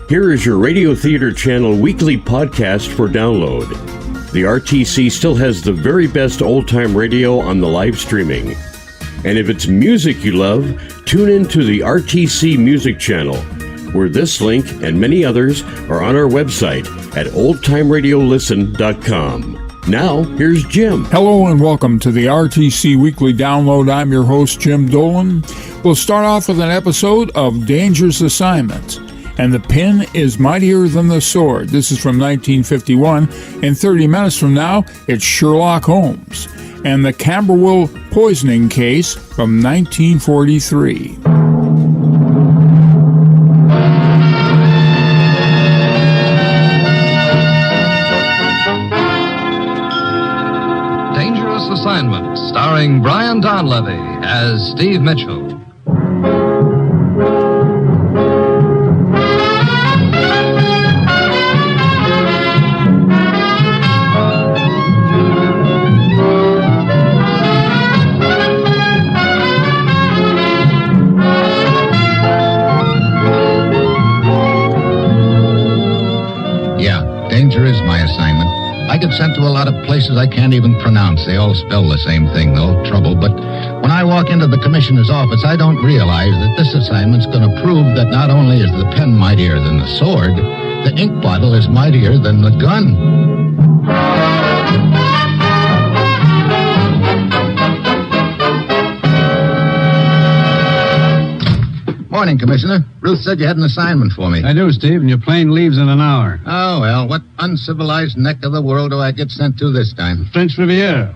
Here is your Radio Theater Channel weekly podcast for download. The RTC still has the very best old-time radio on the live streaming. And if it's music you love, tune in to the RTC Music Channel, where this link and many others are on our website at oldtimeradiolisten.com. Now, here's Jim. Hello and welcome to the RTC Weekly Download. I'm your host, Jim Dolan. We'll start off with an episode of Dangerous Assignment. And the pen is mightier than the sword. This is from 1951. In 30 minutes from now, it's Sherlock Holmes and the Camberwell poisoning case from 1943. Dangerous Assignment, starring Brian Donlevy as Steve Mitchell. Danger is my assignment. I get sent to a lot of places I can't even pronounce. They all spell the same thing, though, trouble. But when I walk into the commissioner's office, I don't realize that this assignment's going to prove that not only is the pen mightier than the sword, the ink bottle is mightier than the gun. Morning, Commissioner. Ruth said you had an assignment for me. I do, Steve, and your plane leaves in an hour. Oh, well, what uncivilized neck of the world do I get sent to this time? French Riviera.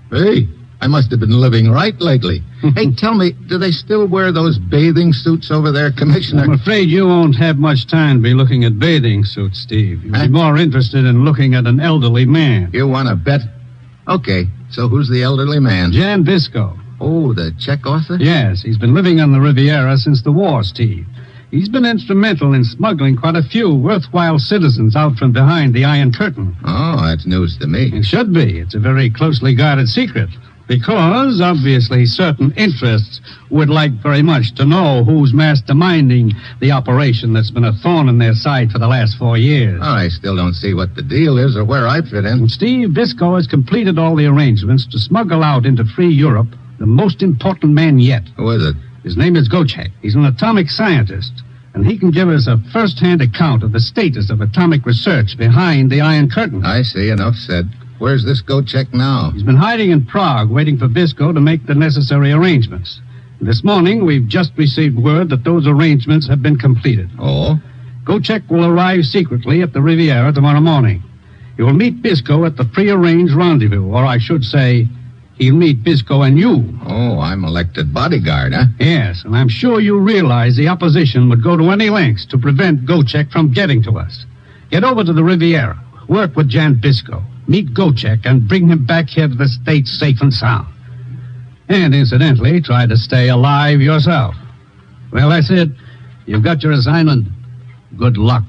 Hey, I must have been living right lately. Hey, tell me, do they still wear those bathing suits over there, Commissioner? I'm afraid you won't have much time to be looking at bathing suits, Steve. You'll be more interested in looking at an elderly man. You want to bet? Okay, so who's the elderly man? Jan Bisco. Oh, the Czech author? Yes, he's been living on the Riviera since the war, Steve. He's been instrumental in smuggling quite a few worthwhile citizens out from behind the Iron Curtain. Oh, that's news to me. It should be. It's a very closely guarded secret. Because, obviously, certain interests would like very much to know who's masterminding the operation that's been a thorn in their side for the last 4 years. Oh, I still don't see what the deal is or where I fit in. Steve Bisco has completed all the arrangements to smuggle out into free Europe the most important man yet. Who is it? His name is Gocek. He's an atomic scientist, and he can give us a first-hand account of the status of atomic research behind the Iron Curtain. I see. Enough said. Where's this Gocek now? He's been hiding in Prague, waiting for Bisco to make the necessary arrangements. This morning, we've just received word that those arrangements have been completed. Oh? Gocek will arrive secretly at the Riviera tomorrow morning. He will meet Bisco at the prearranged rendezvous, or I should say, he'll meet Bisco and you. Oh, I'm elected bodyguard, huh? Yes, and I'm sure you realize the opposition would go to any lengths to prevent Gocek from getting to us. Get over to the Riviera, work with Jan Bisco, meet Gocek, and bring him back here to the States safe and sound. And incidentally, try to stay alive yourself. Well, that's it. You've got your assignment. Good luck.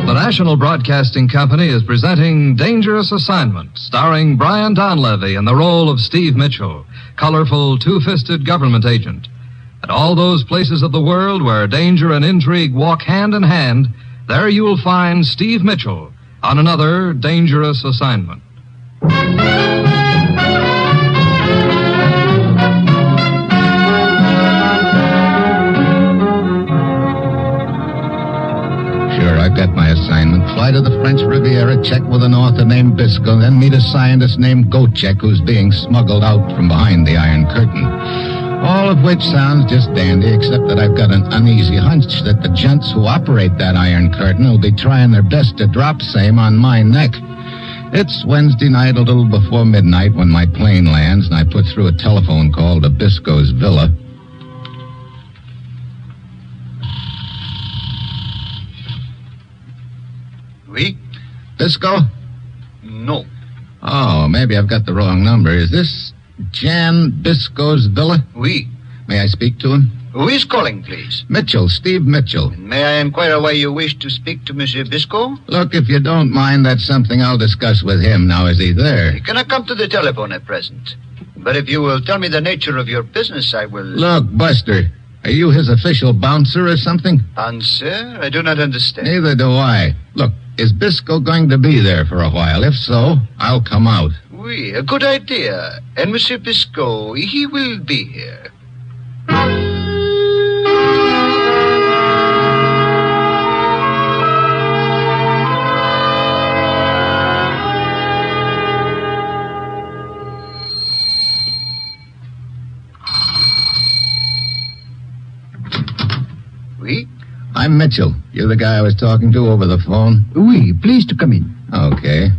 The National Broadcasting Company is presenting Dangerous Assignment, starring Brian Donlevy in the role of Steve Mitchell, colorful, two-fisted government agent. At all those places of the world where danger and intrigue walk hand in hand, there you will find Steve Mitchell on another Dangerous Assignment. I've got my assignment. Fly to the French Riviera, check with an author named Bisco, then meet a scientist named Gocek who's being smuggled out from behind the Iron Curtain. All of which sounds just dandy, except that I've got an uneasy hunch that the gents who operate that Iron Curtain will be trying their best to drop same on my neck. It's Wednesday night, a little before midnight, when my plane lands, and I put through a telephone call to Bisco's villa. Oui? Bisco? No. Oh, maybe I've got the wrong number. Is this Jan Bisco's villa? Oui. May I speak to him? Who is calling, please? Mitchell, Steve Mitchell. May I inquire why you wish to speak to Monsieur Bisco? Look, if you don't mind, that's something I'll discuss with him. Now, is he there? He cannot come to the telephone at present. But if you will tell me the nature of your business, I will... Look, Buster, are you his official bouncer or something? Answer? I do not understand. Neither do I. Look, is Bisco going to be there for a while? If so, I'll come out. Oui, a good idea. And Monsieur Bisco, he will be here. Oui? I'm Mitchell. You're the guy I was talking to over the phone? Oui, please to come in. Okay.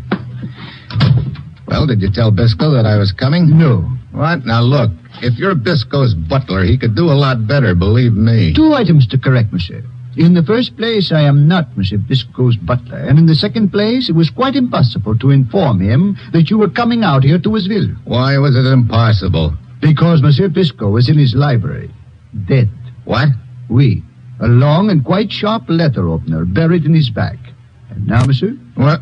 Well, did you tell Bisco that I was coming? No. What? Now, look, if you're Bisco's butler, he could do a lot better, believe me. 2 items to correct, monsieur. In the first place, I am not Monsieur Bisco's butler. And in the second place, it was quite impossible to inform him that you were coming out here to his villa. Why was it impossible? Because Monsieur Bisco was in his library. Dead. What? Oui. A long and quite sharp letter opener buried in his back. And now, monsieur? What?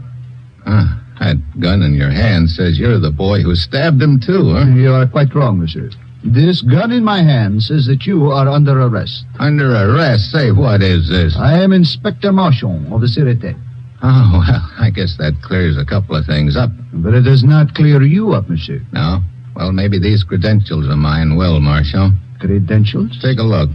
That gun in your hand says you're the boy who stabbed him, too, huh? You are quite wrong, monsieur. This gun in my hand says that you are under arrest. Under arrest? Say, what is this? I am Inspector Marchand of the Sûreté. Oh, well, I guess that clears a couple of things up. But it does not clear you up, monsieur. No? Well, maybe these credentials of mine will, Marshal. Credentials? Take a look.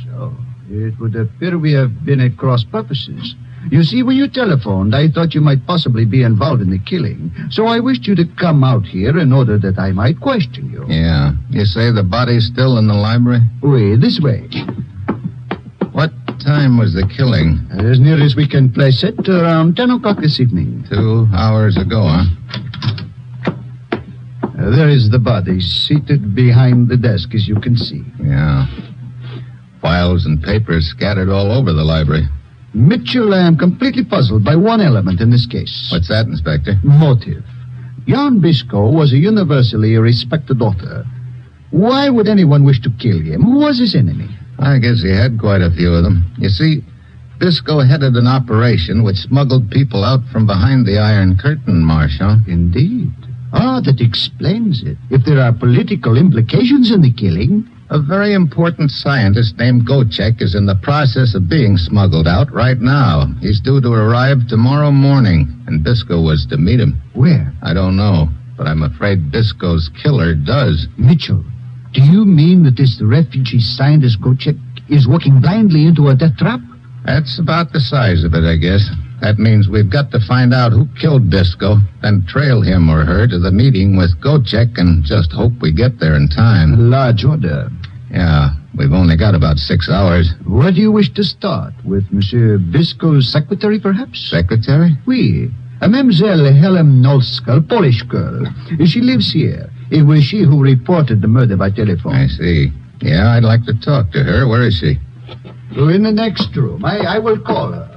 So, it would appear we have been at cross purposes. You see, when you telephoned, I thought you might possibly be involved in the killing. So I wished you to come out here in order that I might question you. Yeah. You say the body's still in the library? Oui, this way. What time was the killing? As near as we can place it, around 10 o'clock this evening. 2 hours ago, huh? There is the body, seated behind the desk, as you can see. Yeah. Files and papers scattered all over the library. Mitchell, I am completely puzzled by one element in this case. What's that, Inspector? Motive. Jan Bisco was a universally respected author. Why would anyone wish to kill him? Who was his enemy? I guess he had quite a few of them. You see, Bisco headed an operation which smuggled people out from behind the Iron Curtain, Marshal. Indeed. Ah, that explains it. If there are political implications in the killing... A very important scientist named Gocek is in the process of being smuggled out right now. He's due to arrive tomorrow morning, and Bisco was to meet him. Where? I don't know, but I'm afraid Bisco's killer does. Mitchell, do you mean that this refugee scientist Gocek is walking blindly into a death trap? That's about the size of it, I guess. That means we've got to find out who killed Bisco, then trail him or her to the meeting with Gocek and just hope we get there in time. Large order. Yeah, we've only got about 6 hours. Where do you wish to start? With Monsieur Bisco's secretary, perhaps? Secretary? Oui. A Mademoiselle Helen Nolska, a Polish girl. She lives here. It was she who reported the murder by telephone. I see. Yeah, I'd like to talk to her. Where is she? In the next room. I will call her.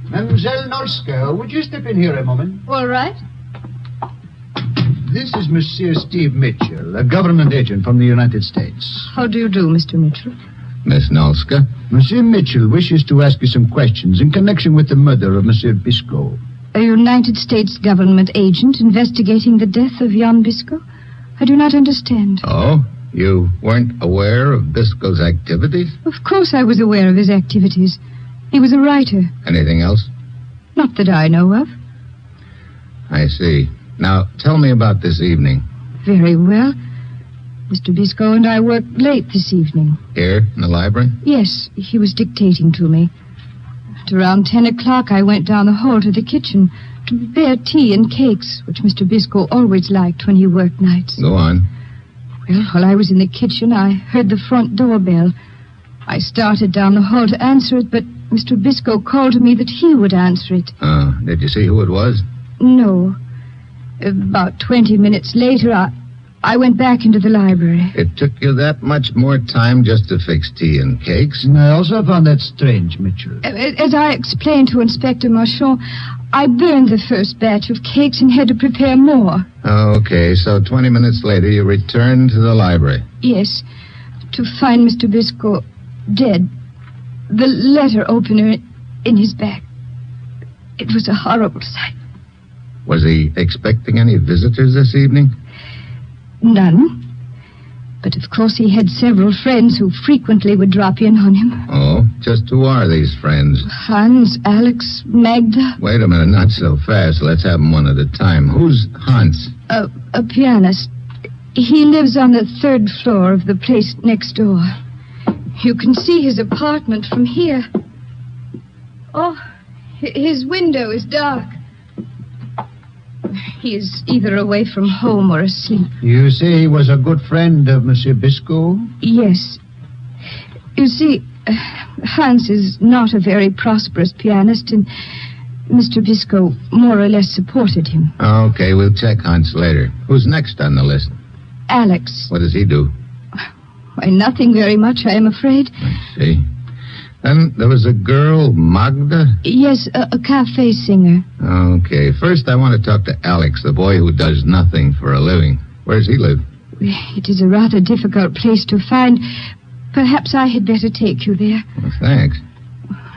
Mademoiselle Nolska, would you step in here a moment? All right. This is Monsieur Steve Mitchell, a government agent from the United States. How do you do, Mr. Mitchell? Miss Nolska? Monsieur Mitchell wishes to ask you some questions in connection with the murder of Monsieur Bisco. A United States government agent investigating the death of Jan Bisco? I do not understand. Oh? You weren't aware of Bisco's activities? Of course I was aware of his activities. He was a writer. Anything else? Not that I know of. I see. Now, tell me about this evening. Very well. Mr. Bisco and I worked late this evening. Here, in the library? Yes, he was dictating to me. At around 10 o'clock, I went down the hall to the kitchen to prepare tea and cakes, which Mr. Bisco always liked when he worked nights. Go on. Well, while I was in the kitchen, I heard the front door bell. I started down the hall to answer it, but Mr. Bisco called to me that he would answer it. Did you see who it was? No. About 20 minutes later, I went back into the library. It took you that much more time just to fix tea and cakes? I also found that strange, Mitchell. As I explained to Inspector Marchand, I burned the first batch of cakes and had to prepare more. Okay, so 20 minutes later you returned to the library. Yes, to find Mr. Biscoe dead. The letter opener in his back. It was a horrible sight. Was he expecting any visitors this evening? None. But of course he had several friends who frequently would drop in on him. Oh, just who are these friends? Hans, Alex, Magda. Wait a minute, not so fast. Let's have them one at a time. Who's Hans? A pianist. He lives on the 3rd floor of the place next door. You can see his apartment from here. Oh, his window is dark. He is either away from home or asleep. You say he was a good friend of Monsieur Biscoe? Yes. You see, Hans is not a very prosperous pianist, and Mr. Biscoe more or less supported him. Okay, we'll check Hans later. Who's next on the list? Alex. What does he do? Why, nothing very much, I am afraid. I see. Then there was a girl, Magda? Yes, a cafe singer. Okay, first I want to talk to Alex, the boy who does nothing for a living. Where does he live? It is a rather difficult place to find. Perhaps I had better take you there. Well, thanks.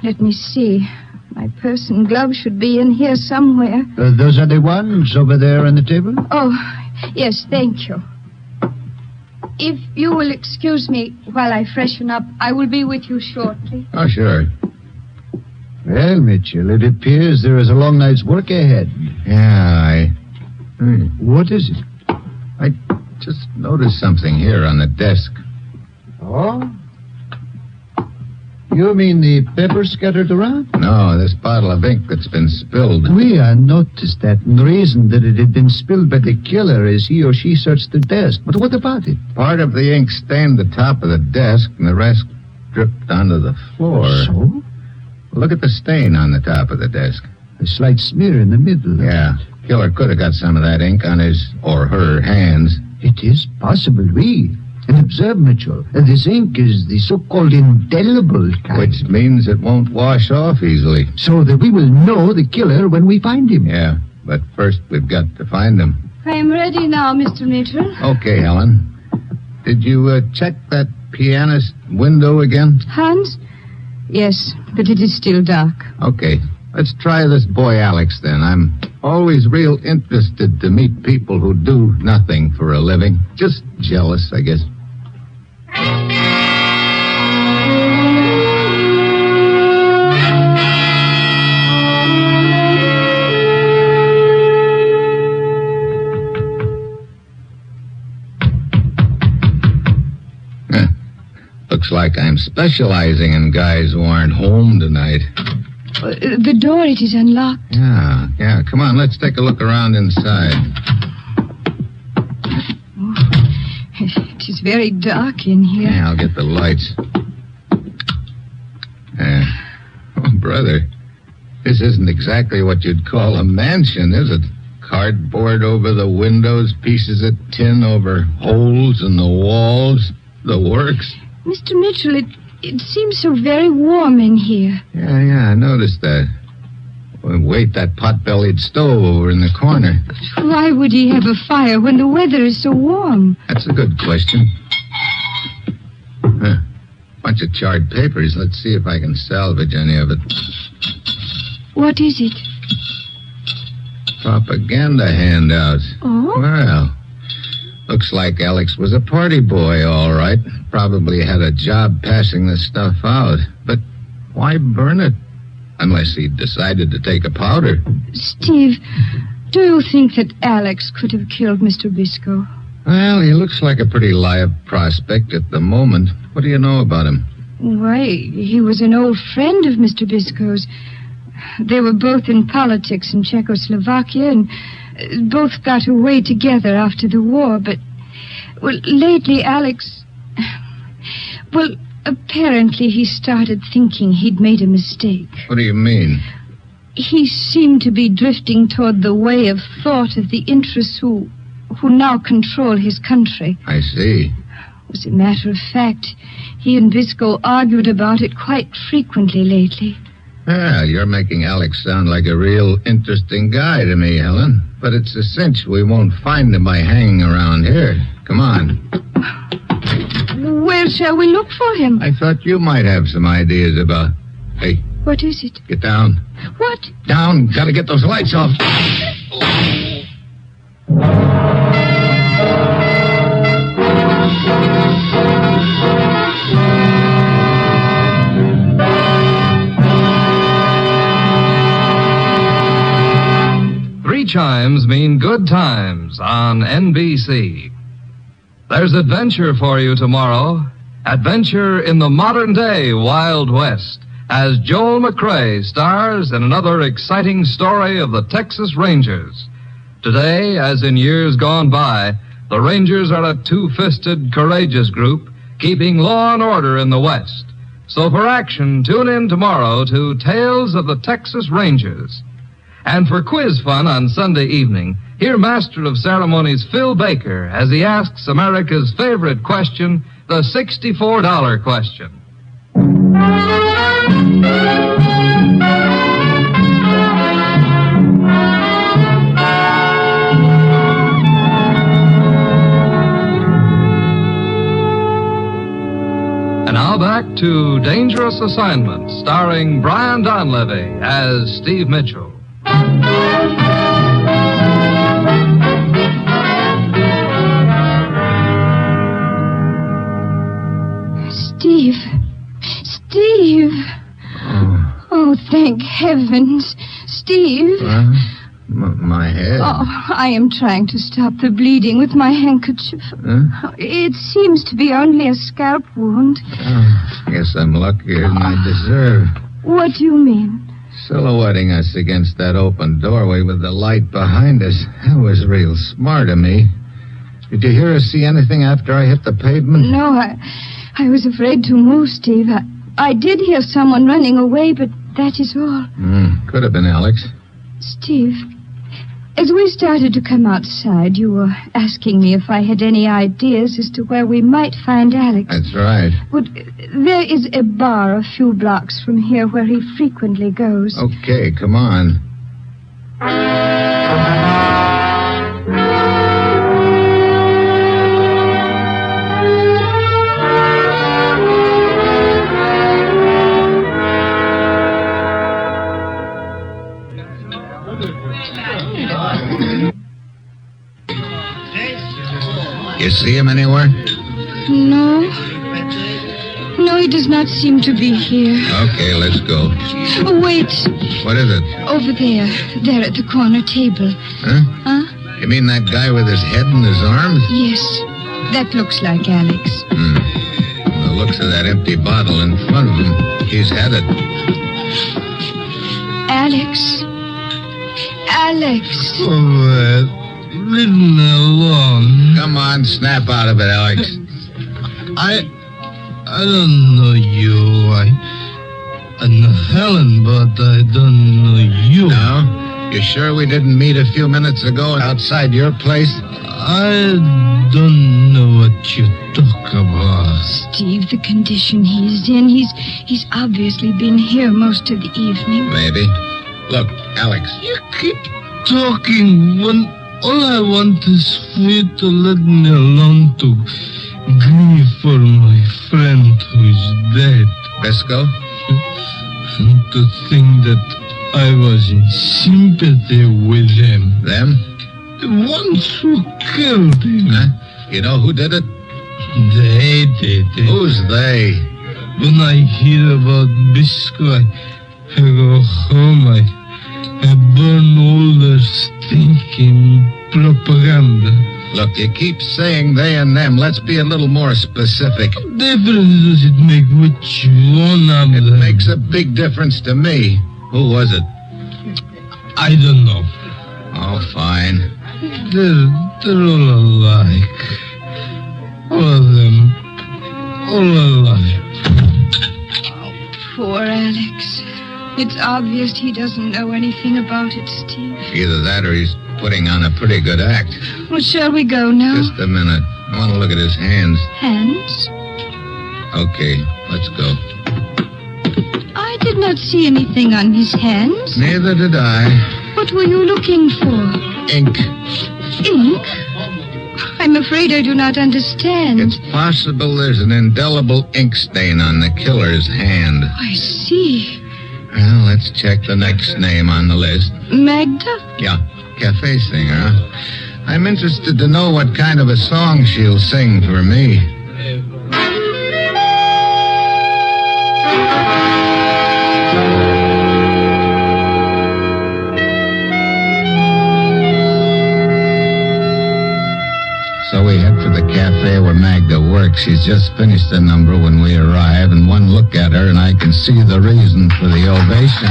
Let me see. My purse and gloves should be in here somewhere. Those are the ones over there on the table? Oh, yes, thank you. If you will excuse me while I freshen up, I will be with you shortly. Oh, sure. Well, Mitchell, it appears there is a long night's work ahead. Yeah, What is it? I just noticed something here on the desk. Oh? You mean the pepper scattered around? No, this bottle of ink that's been spilled. I noticed that, and the reason that it had been spilled by the killer is he or she searched the desk. But what about it? Part of the ink stained the top of the desk, and the rest dripped onto the floor. So? Look at the stain on the top of the desk. A slight smear in the middle. Yeah, killer could have got some of that ink on his or her hands. It is possible, And observe, Mitchell, this ink is the so-called indelible kind. Which means it won't wash off easily. So that we will know the killer when we find him. Yeah, but first we've got to find him. I am ready now, Mr. Mitchell. Okay, Helen. Did you check that pianist window again? Hans? Yes, but it is still dark. Okay, let's try this boy Alex then. I'm always real interested to meet people who do nothing for a living. Just jealous, I guess. Looks like I'm specializing in guys who aren't home tonight. The door, it is unlocked. Yeah. Come on, let's take a look around inside. It is very dark in here. Yeah, I'll get the lights. Oh, brother. This isn't exactly what you'd call a mansion, is it? Cardboard over the windows, pieces of tin over holes in the walls, the works. Mr. Mitchell, it seems so very warm in here. Yeah, I noticed that. Wait, that pot-bellied stove over in the corner. Why would he have a fire when the weather is so warm? That's a good question. Bunch of charred papers. Let's see if I can salvage any of it. What is it? Propaganda handouts. Oh? Well, looks like Alex was a party boy, all right. Probably had a job passing this stuff out. But why burn it? Unless he decided to take a powder. Steve, do you think that Alex could have killed Mr. Biscoe? Well, he looks like a pretty live prospect at the moment. What do you know about him? Why, he was an old friend of Mr. Biscoe's. They were both in politics in Czechoslovakia and both got away together after the war. But, lately Alex... apparently he started thinking he'd made a mistake. What do you mean? He seemed to be drifting toward the way of thought of the interests who who now control his country. I see. As a matter of fact, he and Biscoe argued about it quite frequently lately. Well, you're making Alex sound like a real interesting guy to me, Helen. But it's a cinch we won't find him by hanging around here. Come on. Where shall we look for him? I thought you might have some ideas about... Hey, What is it? get down. What? Down. Gotta get those lights off. Three chimes mean good times on NBC. There's adventure for you tomorrow. Adventure in the modern-day Wild West, as Joel McCrea stars in another exciting story of the Texas Rangers. Today, as in years gone by, the Rangers are a two-fisted, courageous group keeping law and order in the West. So for action, tune in tomorrow to Tales of the Texas Rangers. And for quiz fun on Sunday evening, hear Master of Ceremonies Phil Baker as he asks America's favorite question, the $64 question. And now back to Dangerous Assignment, starring Brian Donlevy as Steve Mitchell. Steve. Oh, thank heavens. Steve. My head. Oh, I am trying to stop the bleeding with my handkerchief. It seems to be only a scalp wound. Guess I'm luckier than I deserve. What do you mean? Silhouetting us against that open doorway with the light behind us. That was real smart of me. Did you hear or see anything after I hit the pavement? No, I was afraid to move, Steve. I did hear someone running away, but that is all. Could have been Alex. Steve, as we started to come outside, you were asking me if I had any ideas as to where we might find Alex. That's right. But there is a bar a few blocks from here where he frequently goes. Okay, come on. You see him anywhere? No. No, he does not seem to be here. Okay, let's go. Oh, wait. What is it? Over there. There at the corner table. You mean that guy with his head in his arms? Yes. That looks like Alex. The looks of that empty bottle in front of him. He's had it. Alex. Leave me alone. Come on, snap out of it, Alex. I don't know you. I know Helen, but I don't know you. No? You sure we didn't meet a few minutes ago outside your place? I don't know what you talk about. Steve, the condition he's in, he's obviously been here most of the evening. Maybe. Look, Alex. You keep talking when all I want is for you to let me alone to grieve for my friend who's dead. Biscoe? And to think that I was in sympathy with them. Them? The ones who killed him. Huh? You know who did it? They did it. Who's they? When I hear about Biscoe, I go home. I burn all their stinking propaganda. Look, you keep saying they and them. Let's be a little more specific. What difference does it make which one of them? It makes a big difference to me. Who was it? I don't know. Oh, fine. They're all alike. All of them. All alike. Poor Alex. It's obvious he doesn't know anything about it, Steve. Either that or he's putting on a pretty good act. Well, shall we go now? Just a minute. I want to look at his hands. Hands? Okay, let's go. I did not see anything on his hands. Neither did I. What were you looking for? Ink. Ink? I'm afraid I do not understand. It's possible there's an indelible ink stain on the killer's hand. I see. Well, let's check the next name on the list. Magda? Yeah, cafe singer, huh? I'm interested to know what kind of a song she'll sing for me. So we head for the cafe where Magda works. She's just finished the number when we arrive, and one look at her and I can see the reason for the ovation.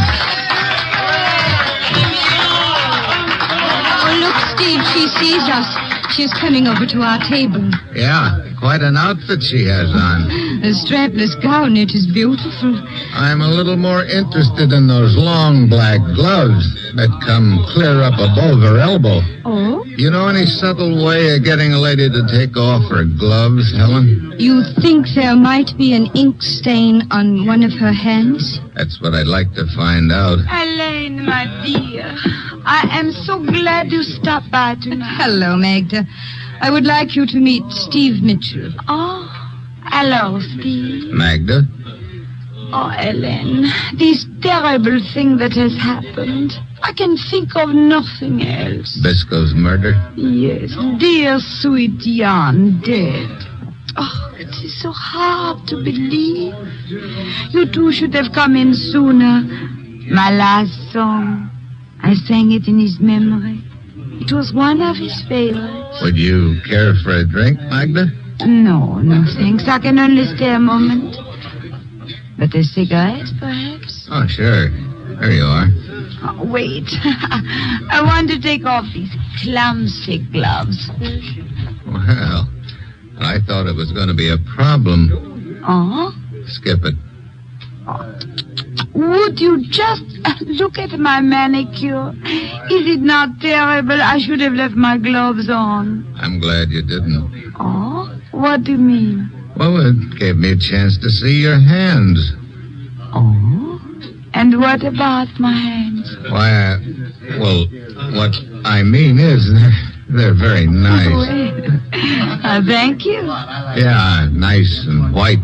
Oh, look, Steve, she sees us. She's coming over to our table. Yeah, quite an outfit she has on. A strapless gown, it is beautiful. I'm a little more interested in those long black gloves that come clear up above her elbow. Oh? You know any subtle way of getting a lady to take off her gloves, Helen? You think there might be an ink stain on one of her hands? That's what I'd like to find out. Elaine, my dear, I am so glad you stopped by tonight. Hello, Magda. I would like you to meet Steve Mitchell. Oh, hello, Steve. Magda? Oh, Ellen, this terrible thing that has happened. I can think of nothing else. Bisco's murder? Yes, dear sweet Jan dead. Oh, it is so hard to believe. You two should have come in sooner. My last song, I sang it in his memory. It was one of his favorites. Would you care for a drink, Magda? No, thanks. I can only stay a moment. But a cigarette, perhaps? Oh, sure. There you are. Oh, wait. I want to take off these clumsy gloves. Well, I thought it was going to be a problem. Oh? Skip it. Would you just look at my manicure? Is it not terrible? I should have left my gloves on. I'm glad you didn't. Oh? What do you mean? Well, it gave me a chance to see your hands. Oh? And what about my hands? Why, well, what I mean is they're very nice. Well, thank you. Yeah, nice and white.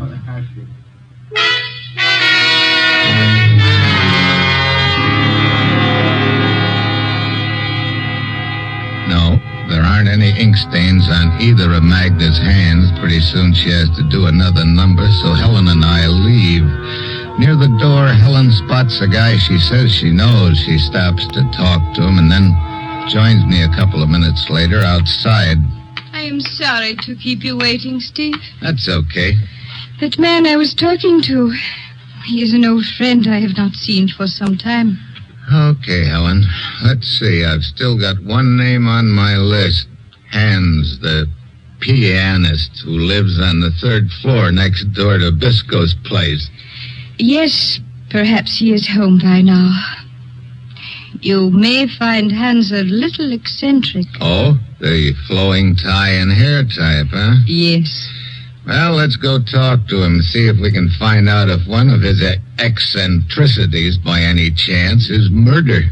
No, there aren't any ink stains on either of Magda's hands. Pretty soon she has to do another number, so Helen and I leave. Near the door, Helen spots a guy she says she knows. She stops to talk to him and then joins me a couple of minutes later outside. I am sorry to keep you waiting, Steve. That's okay. That man I was talking to, he is an old friend I have not seen for some time. Okay, Helen. Let's see. I've still got one name on my list. Hans, the pianist who lives on the third floor next door to Bisco's place. Yes, perhaps he is home by now. You may find Hans a little eccentric. Oh, the flowing tie and hair type, huh? Yes. Well, let's go talk to him, see if we can find out if one of his eccentricities, by any chance, is murder.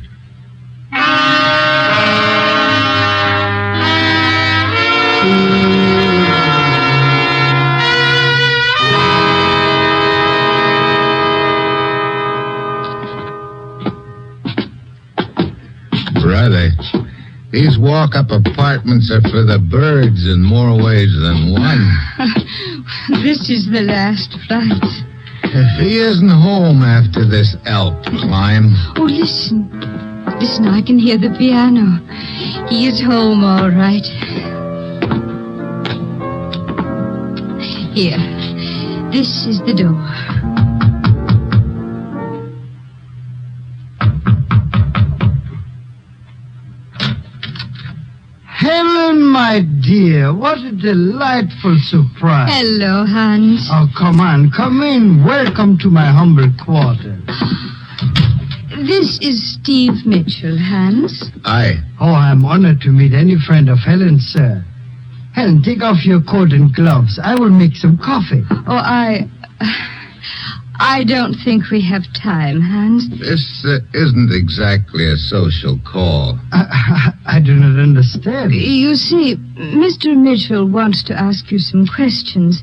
Brother, these walk-up apartments are for the birds in more ways than one. This is the last flight. If he isn't home after this Alp climb... Oh, listen. Listen, I can hear the piano. He is home, all right. Here. This is the door. Helen, my dear, what a delightful surprise. Hello, Hans. Oh, come on, come in. Welcome to my humble quarters. This is Steve Mitchell, Hans. Aye. Oh, I'm honored to meet any friend of Helen's, sir. Helen, take off your coat and gloves. I will make some coffee. Oh, I don't think we have time, Hans. This isn't exactly a social call. I do not understand. You see, Mr. Mitchell wants to ask you some questions.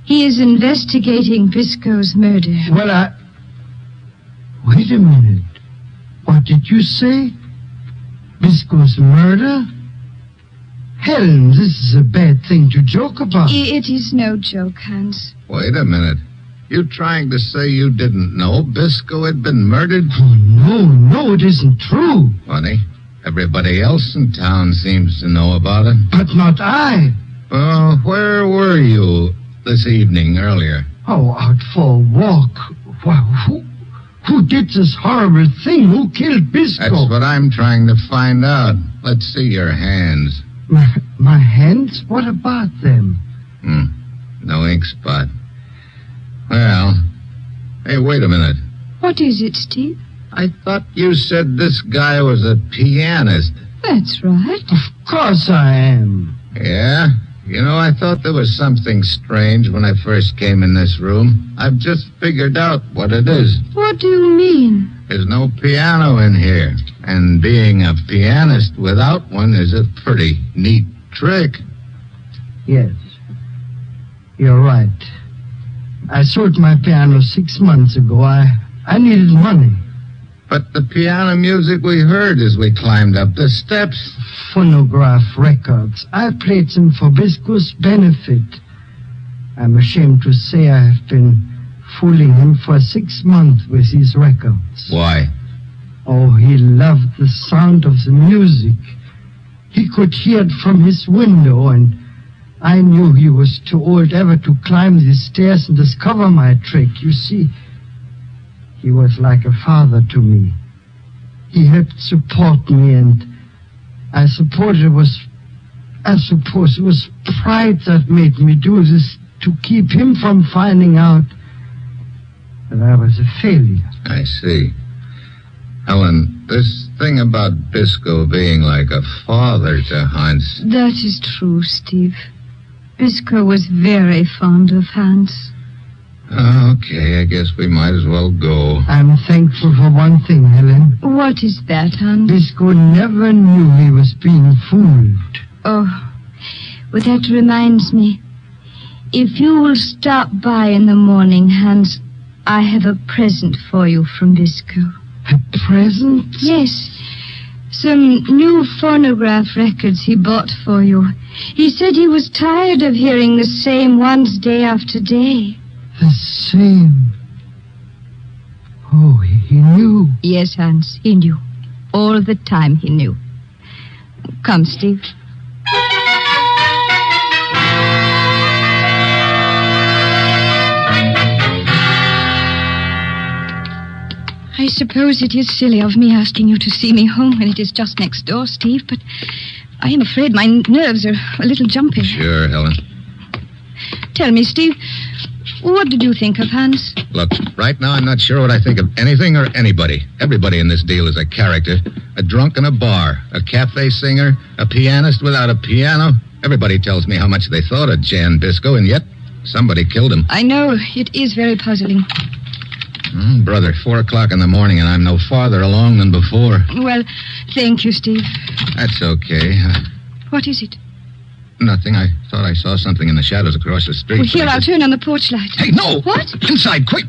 He is investigating Biscoe's murder. Well, Wait a minute. What did you say? Biscoe's murder? Helen, this is a bad thing to joke about. It is no joke, Hans. Wait a minute. You trying to say you didn't know Biscoe had been murdered? Oh, no, it isn't true. Funny. Everybody else in town seems to know about it. But not I. Well, where were you this evening earlier? Oh, out for a walk. Well, who did this horrible thing? Who killed Biscoe? That's what I'm trying to find out. Let's see your hands. My hands? What about them? No ink spot. Well, hey, wait a minute. What is it, Steve? I thought you said this guy was a pianist. That's right. Of course I am. Yeah? You know, I thought there was something strange when I first came in this room. I've just figured out what it is. What do you mean? There's no piano in here. And being a pianist without one is a pretty neat trick. Yes. You're right. I sold my piano 6 months ago. I needed money. But the piano music we heard as we climbed up the steps. Phonograph records. I played them for Biscoe's benefit. I'm ashamed to say I have been fooling him for 6 months with these records. Why? Oh, he loved the sound of the music. He could hear it from his window, and I knew he was too old ever to climb the stairs and discover my trick. You see, he was like a father to me. He helped support me, and I suppose it was pride that made me do this, to keep him from finding out that I was a failure. I see. Helen, this thing about Biscoe being like a father to Hans. That is true, Steve. Biscoe was very fond of Hans. Okay, I guess we might as well go. I'm thankful for one thing, Helen. What is that, Hans? Biscoe never knew he was being fooled. Oh, well, that reminds me. If you will stop by in the morning, Hans, I have a present for you from Biscoe. A present? Yes. Some new phonograph records he bought for you. He said he was tired of hearing the same ones day after day. The same. Oh, he knew. Yes, Hans, he knew. All the time he knew. Come, Steve. I suppose it is silly of me asking you to see me home when it is just next door, Steve, but I am afraid my nerves are a little jumpy. Sure, Helen. Tell me, Steve, what did you think of Hans? Look, right now I'm not sure what I think of anything or anybody. Everybody in this deal is a character. A drunk in a bar, a cafe singer, a pianist without a piano. Everybody tells me how much they thought of Jan Biscoe, and yet somebody killed him. I know, it is very puzzling. Brother, 4 o'clock in the morning, and I'm no farther along than before. Well, thank you, Steve. That's okay. What is it? Nothing. I thought I saw something in the shadows across the street. Well, here, I'll turn on the porch light. Hey, no! What? Inside, quick!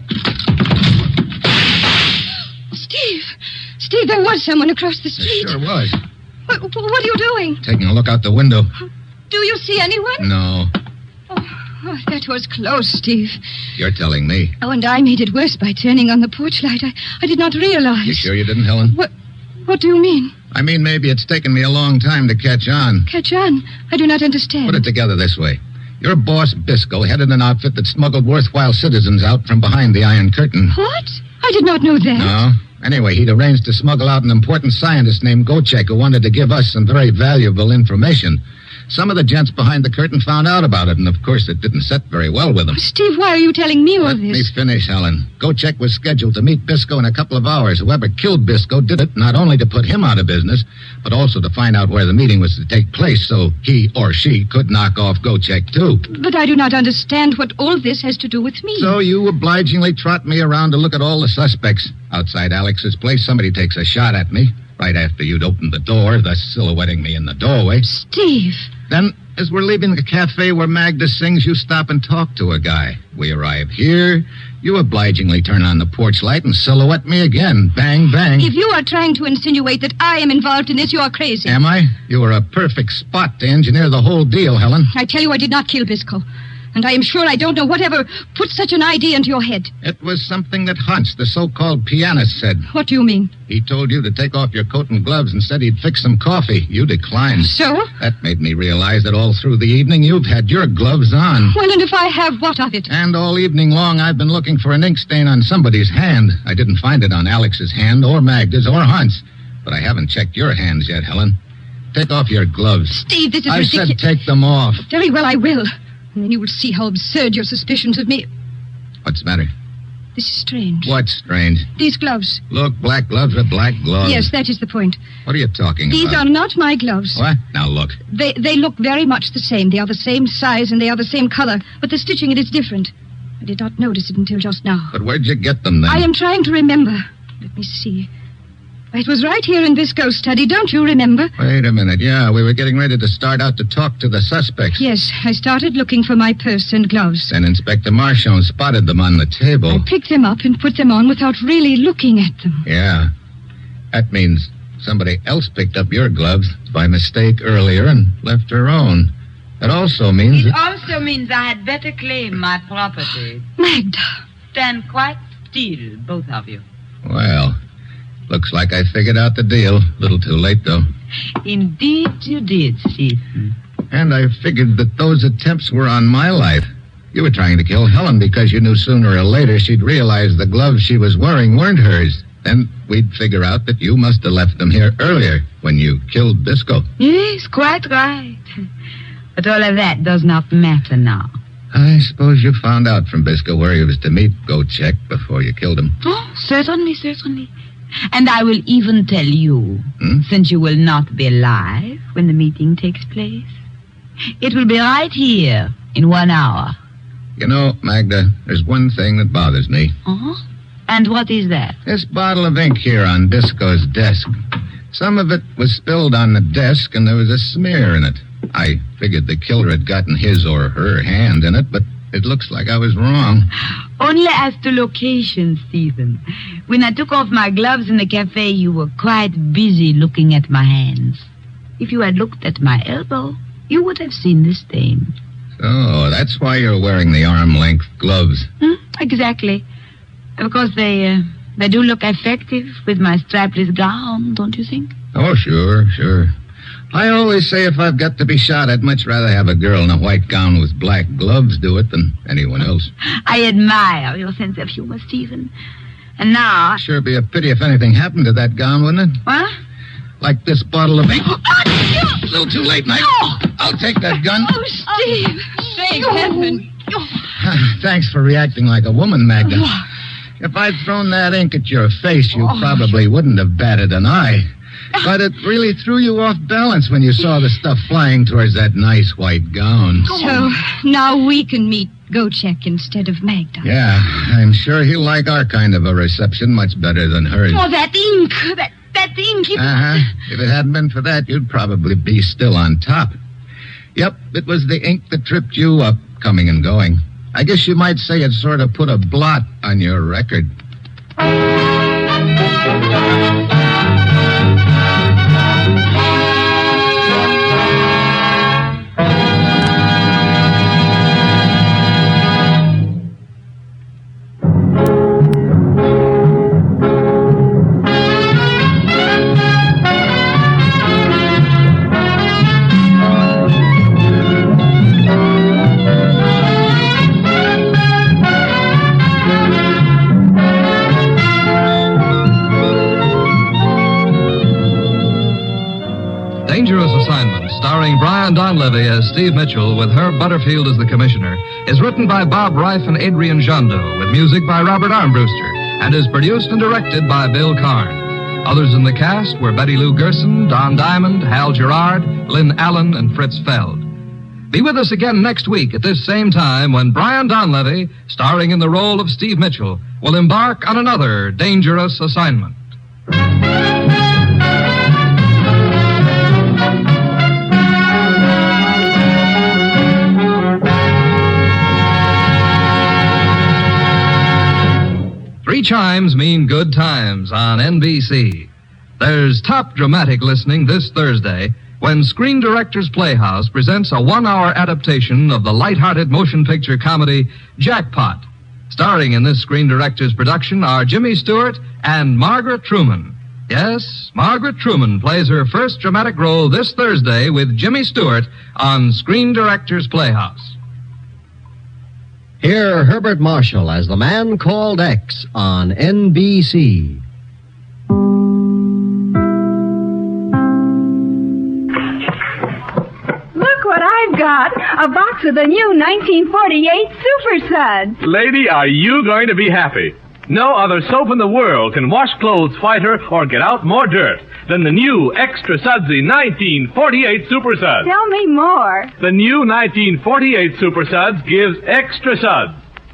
Steve, there was someone across the street. There sure was. What are you doing? Taking a look out the window. Do you see anyone? No. Oh, that was close, Steve. You're telling me. Oh, and I made it worse by turning on the porch light. I did not realize. You sure you didn't, Helen? What do you mean? I mean, maybe it's taken me a long time to catch on. Catch on? I do not understand. Put it together this way. Your boss, Biscoe, headed an outfit that smuggled worthwhile citizens out from behind the Iron Curtain. What? I did not know that. No. Anyway, he'd arranged to smuggle out an important scientist named Gocek who wanted to give us some very valuable information. Some of the gents behind the curtain found out about it, and of course it didn't set very well with them. Steve, why are you telling me all Let this? me finish, Helen. Gochek was scheduled to meet Bisco in a couple of hours. Whoever killed Bisco did it not only to put him out of business, but also to find out where the meeting was to take place so he or she could knock off Gochek, too. But I do not understand what all this has to do with me. So you obligingly trot me around to look at all the suspects. Outside Alex's place, somebody takes a shot at me right after you'd opened the door, thus silhouetting me in the doorway. Steve. Then, as we're leaving the cafe where Magda sings, you stop and talk to a guy. We arrive here. You obligingly turn on the porch light and silhouette me again. Bang, bang. If you are trying to insinuate that I am involved in this, you are crazy. Am I? You were a perfect spot to engineer the whole deal, Helen. I tell you I did not kill Bisco. And I am sure I don't know whatever put such an idea into your head. It was something that Hans, the so-called pianist, said. What do you mean? He told you to take off your coat and gloves and said he'd fix some coffee. You declined. So? That made me realize that all through the evening you've had your gloves on. Well, and if I have, what of it? And all evening long I've been looking for an ink stain on somebody's hand. I didn't find it on Alex's hand or Magda's or Hans. But I haven't checked your hands yet, Helen. Take off your gloves. Steve, this is I ridiculous. said take them off. Very well, I will. And then you will see how absurd your suspicions of me. What's the matter? This is strange. What's strange? These gloves. Look, black gloves are black gloves. Yes, that is the point. What are you talking These about? are not my gloves. What? Now look. They look very much the same. They are the same size and they are the same color. But the stitching, it is different. I did not notice it until just now. But where'd you get them then? I am trying to remember. Let me see. It was right here in Bisco's study, don't you remember? Wait a minute. Yeah, we were getting ready to start out to talk to the suspects. Yes, I started looking for my purse and gloves. Then Inspector Marchand spotted them on the table. I picked them up and put them on without really looking at them. Yeah. That means somebody else picked up your gloves by mistake earlier and left her own. It also means... It also means I had better claim my property. Magda. Stand quite still, both of you. Well, looks like I figured out the deal. Little too late, though. Indeed you did, Stephen. And I figured that those attempts were on my life. You were trying to kill Helen because you knew sooner or later she'd realize the gloves she was wearing weren't hers. Then we'd figure out that you must have left them here earlier when you killed Bisco. Yes, quite right. But all of that does not matter now. I suppose you found out from Bisco where he was to meet Gochek before you killed him. Oh, certainly, certainly. And I will even tell you, since you will not be alive when the meeting takes place. It will be right here in 1 hour. You know, Magda, there's one thing that bothers me. Uh-huh. And what is that? This bottle of ink here on Bisco's desk. Some of it was spilled on the desk, and there was a smear in it. I figured the killer had gotten his or her hand in it, but it looks like I was wrong. Only as to location, Stephen. When I took off my gloves in the cafe, you were quite busy looking at my hands. If you had looked at my elbow, you would have seen the stain. So that's why you're wearing the arm-length gloves. Exactly. Of course, they do look effective with my strapless gown, don't you think? Oh, sure. I always say if I've got to be shot, I'd much rather have a girl in a white gown with black gloves do it than anyone else. I admire your sense of humor, Stephen. And now... Sure be a pity if anything happened to that gown, wouldn't it? What? Like this bottle of ink. A little too late, Mike. I'll take that gun. Oh, Steve. Thank heaven. Thanks for reacting like a woman, Magda. If I'd thrown that ink at your face, you probably wouldn't have batted an eye. But it really threw you off balance when you saw the stuff flying towards that nice white gown. So now we can meet Gochek instead of Magda. Yeah, I'm sure he'll like our kind of a reception much better than hers. Oh, that ink. That ink. If it hadn't been for that, you'd probably be still on top. Yep, it was the ink that tripped you up, coming and going. I guess you might say it sort of put a blot on your record. Dangerous Assignment, starring Brian Brian Donlevy as Steve Mitchell with Herb Butterfield as the commissioner is written by Bob Reif and Adrian Jondo with music by Robert Armbruster and is produced and directed by Bill Karn. Others in the cast were Betty Lou Gerson, Don Diamond, Hal Gerard, Lynn Allen, and Fritz Feld. Be with us again next week at this same time when Brian Donlevy, starring in the role of Steve Mitchell, will embark on another dangerous assignment. Three chimes mean good times on NBC. There's top dramatic listening this Thursday when Screen Directors Playhouse presents a 1-hour adaptation of the light-hearted motion picture comedy Jackpot. Starring in this Screen Directors production are Jimmy Stewart and Margaret Truman. Yes, Margaret Truman plays her first dramatic role this Thursday with Jimmy Stewart on Screen Directors Playhouse. Hear Herbert Marshall as the Man Called X on NBC. Look what I've got. A box of the new 1948 Super Suds. Lady, are you going to be happy? No other soap in the world can wash clothes whiter or get out more dirt than the new Extra Sudsy 1948 Super Suds. Tell me more. The new 1948 Super Suds gives extra suds.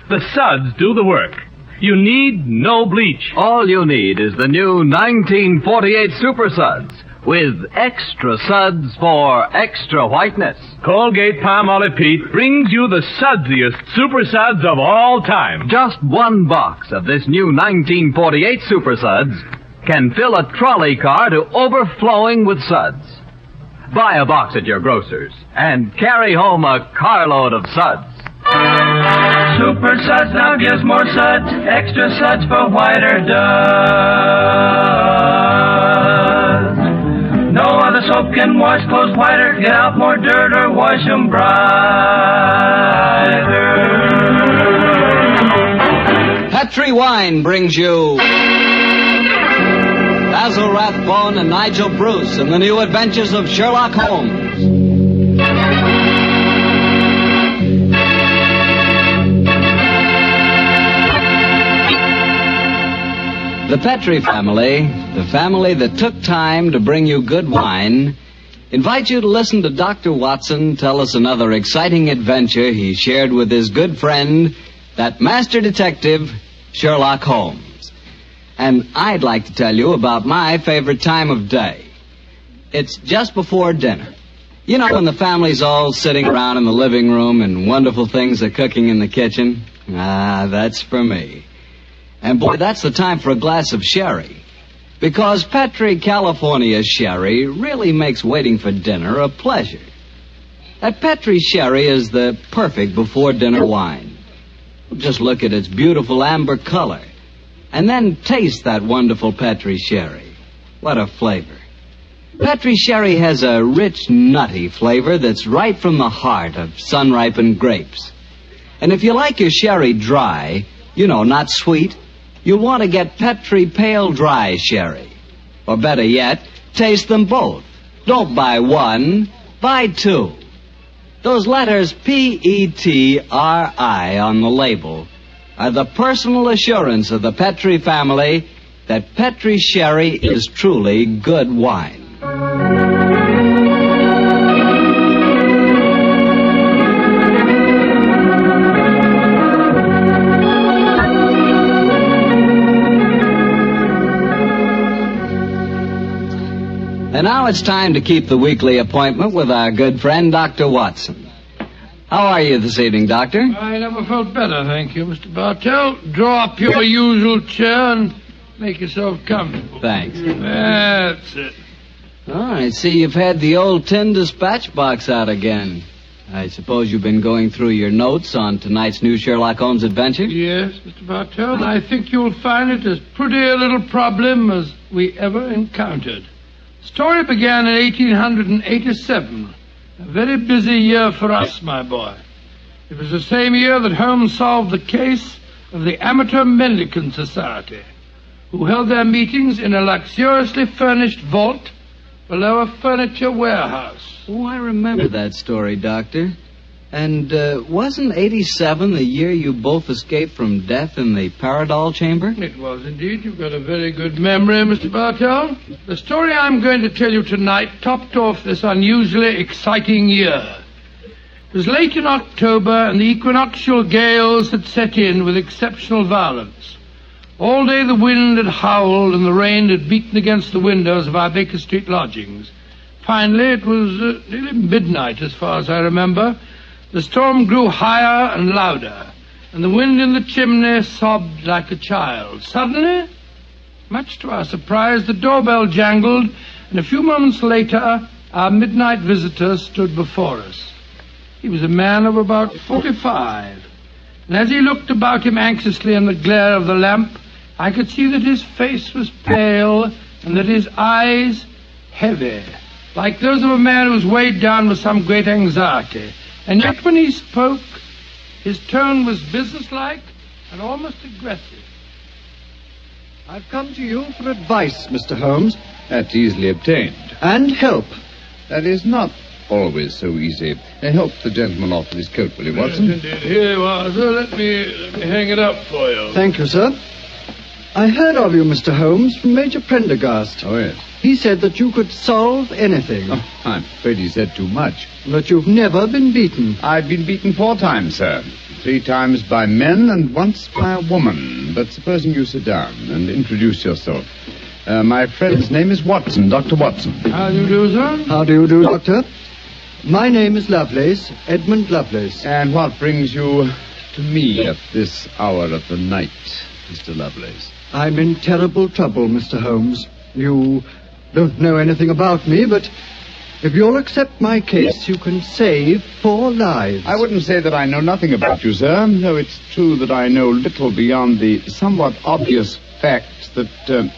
The suds do the work. You need no bleach. All you need is the new 1948 Super Suds with extra suds for extra whiteness. Colgate Palmolive Pete brings you the sudsiest Super Suds of all time. Just one box of this new 1948 Super Suds can fill a trolley car to overflowing with suds. Buy a box at your grocer's and carry home a carload of suds. Super Suds now gives more suds, extra suds for whiter does. No other soap can wash clothes whiter, get out more dirt, or wash them brighter. Petri Wine brings you Basil Rathbone and Nigel Bruce in the new adventures of Sherlock Holmes. The Petri family, the family that took time to bring you good wine, invite you to listen to Dr. Watson tell us another exciting adventure he shared with his good friend, that master detective, Sherlock Holmes. And I'd like to tell you about my favorite time of day. It's just before dinner. You know, when the family's all sitting around in the living room and wonderful things are cooking in the kitchen? Ah, that's for me. And boy, that's the time for a glass of sherry. Because Petri California sherry really makes waiting for dinner a pleasure. That Petri sherry is the perfect before-dinner wine. Just look at its beautiful amber color. And then taste that wonderful Petri sherry. What a flavor. Petri sherry has a rich, nutty flavor that's right from the heart of sun-ripened grapes. And if you like your sherry dry, you know, not sweet, you'll want to get Petri Pale Dry Sherry. Or better yet, taste them both. Don't buy one, buy two. Those letters P-E-T-R-I on the label are the personal assurance of the Petri family that Petri Sherry is truly good wine. And now it's time to keep the weekly appointment with our good friend, Dr. Watson. How are you this evening, Doctor? I never felt better, thank you, Mr. Bartell. Draw up your usual chair and make yourself comfortable. Thanks. That's it. Oh, I see you've had the old tin dispatch box out again. I suppose you've been going through your notes on tonight's new Sherlock Holmes adventure? Yes, Mr. Bartell. I think you'll find it as pretty a little problem as we ever encountered. The story began in 1887. A very busy year for us, my boy. It was the same year that Holmes solved the case of the Amateur Mendicant Society, who held their meetings in a luxuriously furnished vault below a furniture warehouse. Oh, I remember that story, Doctor. And wasn't 87 the year you both escaped from death in the Paradol chamber? It was indeed. You've got a very good memory, Mr. Bartell. The story I'm going to tell you tonight topped off this unusually exciting year. It was late in October, and the equinoctial gales had set in with exceptional violence. All day the wind had howled and the rain had beaten against the windows of our Baker Street lodgings. Finally, it was nearly midnight, as far as I remember. The storm grew higher and louder, and the wind in the chimney sobbed like a child. Suddenly, much to our surprise, the doorbell jangled, and a few moments later, our midnight visitor stood before us. He was a man of about 45, and as he looked about him anxiously in the glare of the lamp, I could see that his face was pale and that his eyes heavy, like those of a man who was weighed down with some great anxiety. And yet when he spoke, his tone was businesslike and almost aggressive. I've come to you for advice, Mr. Holmes. That's easily obtained. And help. That is not always so easy. Help the gentleman off with his coat, will you, Watson? Yes, indeed. Here you are, sir. Let me hang it up for you. Thank you, sir. I heard of you, Mr. Holmes, from Major Prendergast. Oh, yes. He said that you could solve anything. Oh, I'm afraid he said too much. But you've never been beaten. I've been beaten 4 times, sir. 3 times by men and once by a woman. But supposing you sit down and introduce yourself. My friend's name is Watson, Dr. Watson. How do you do, sir? How do you do, Doctor? My name is Lovelace, Edmund Lovelace. And what brings you to me at this hour of the night, Mr. Lovelace? I'm in terrible trouble, Mr. Holmes. You don't know anything about me, but if you'll accept my case, you can save 4 lives. I wouldn't say that I know nothing about you, sir, though it's true that I know little beyond the somewhat obvious fact that,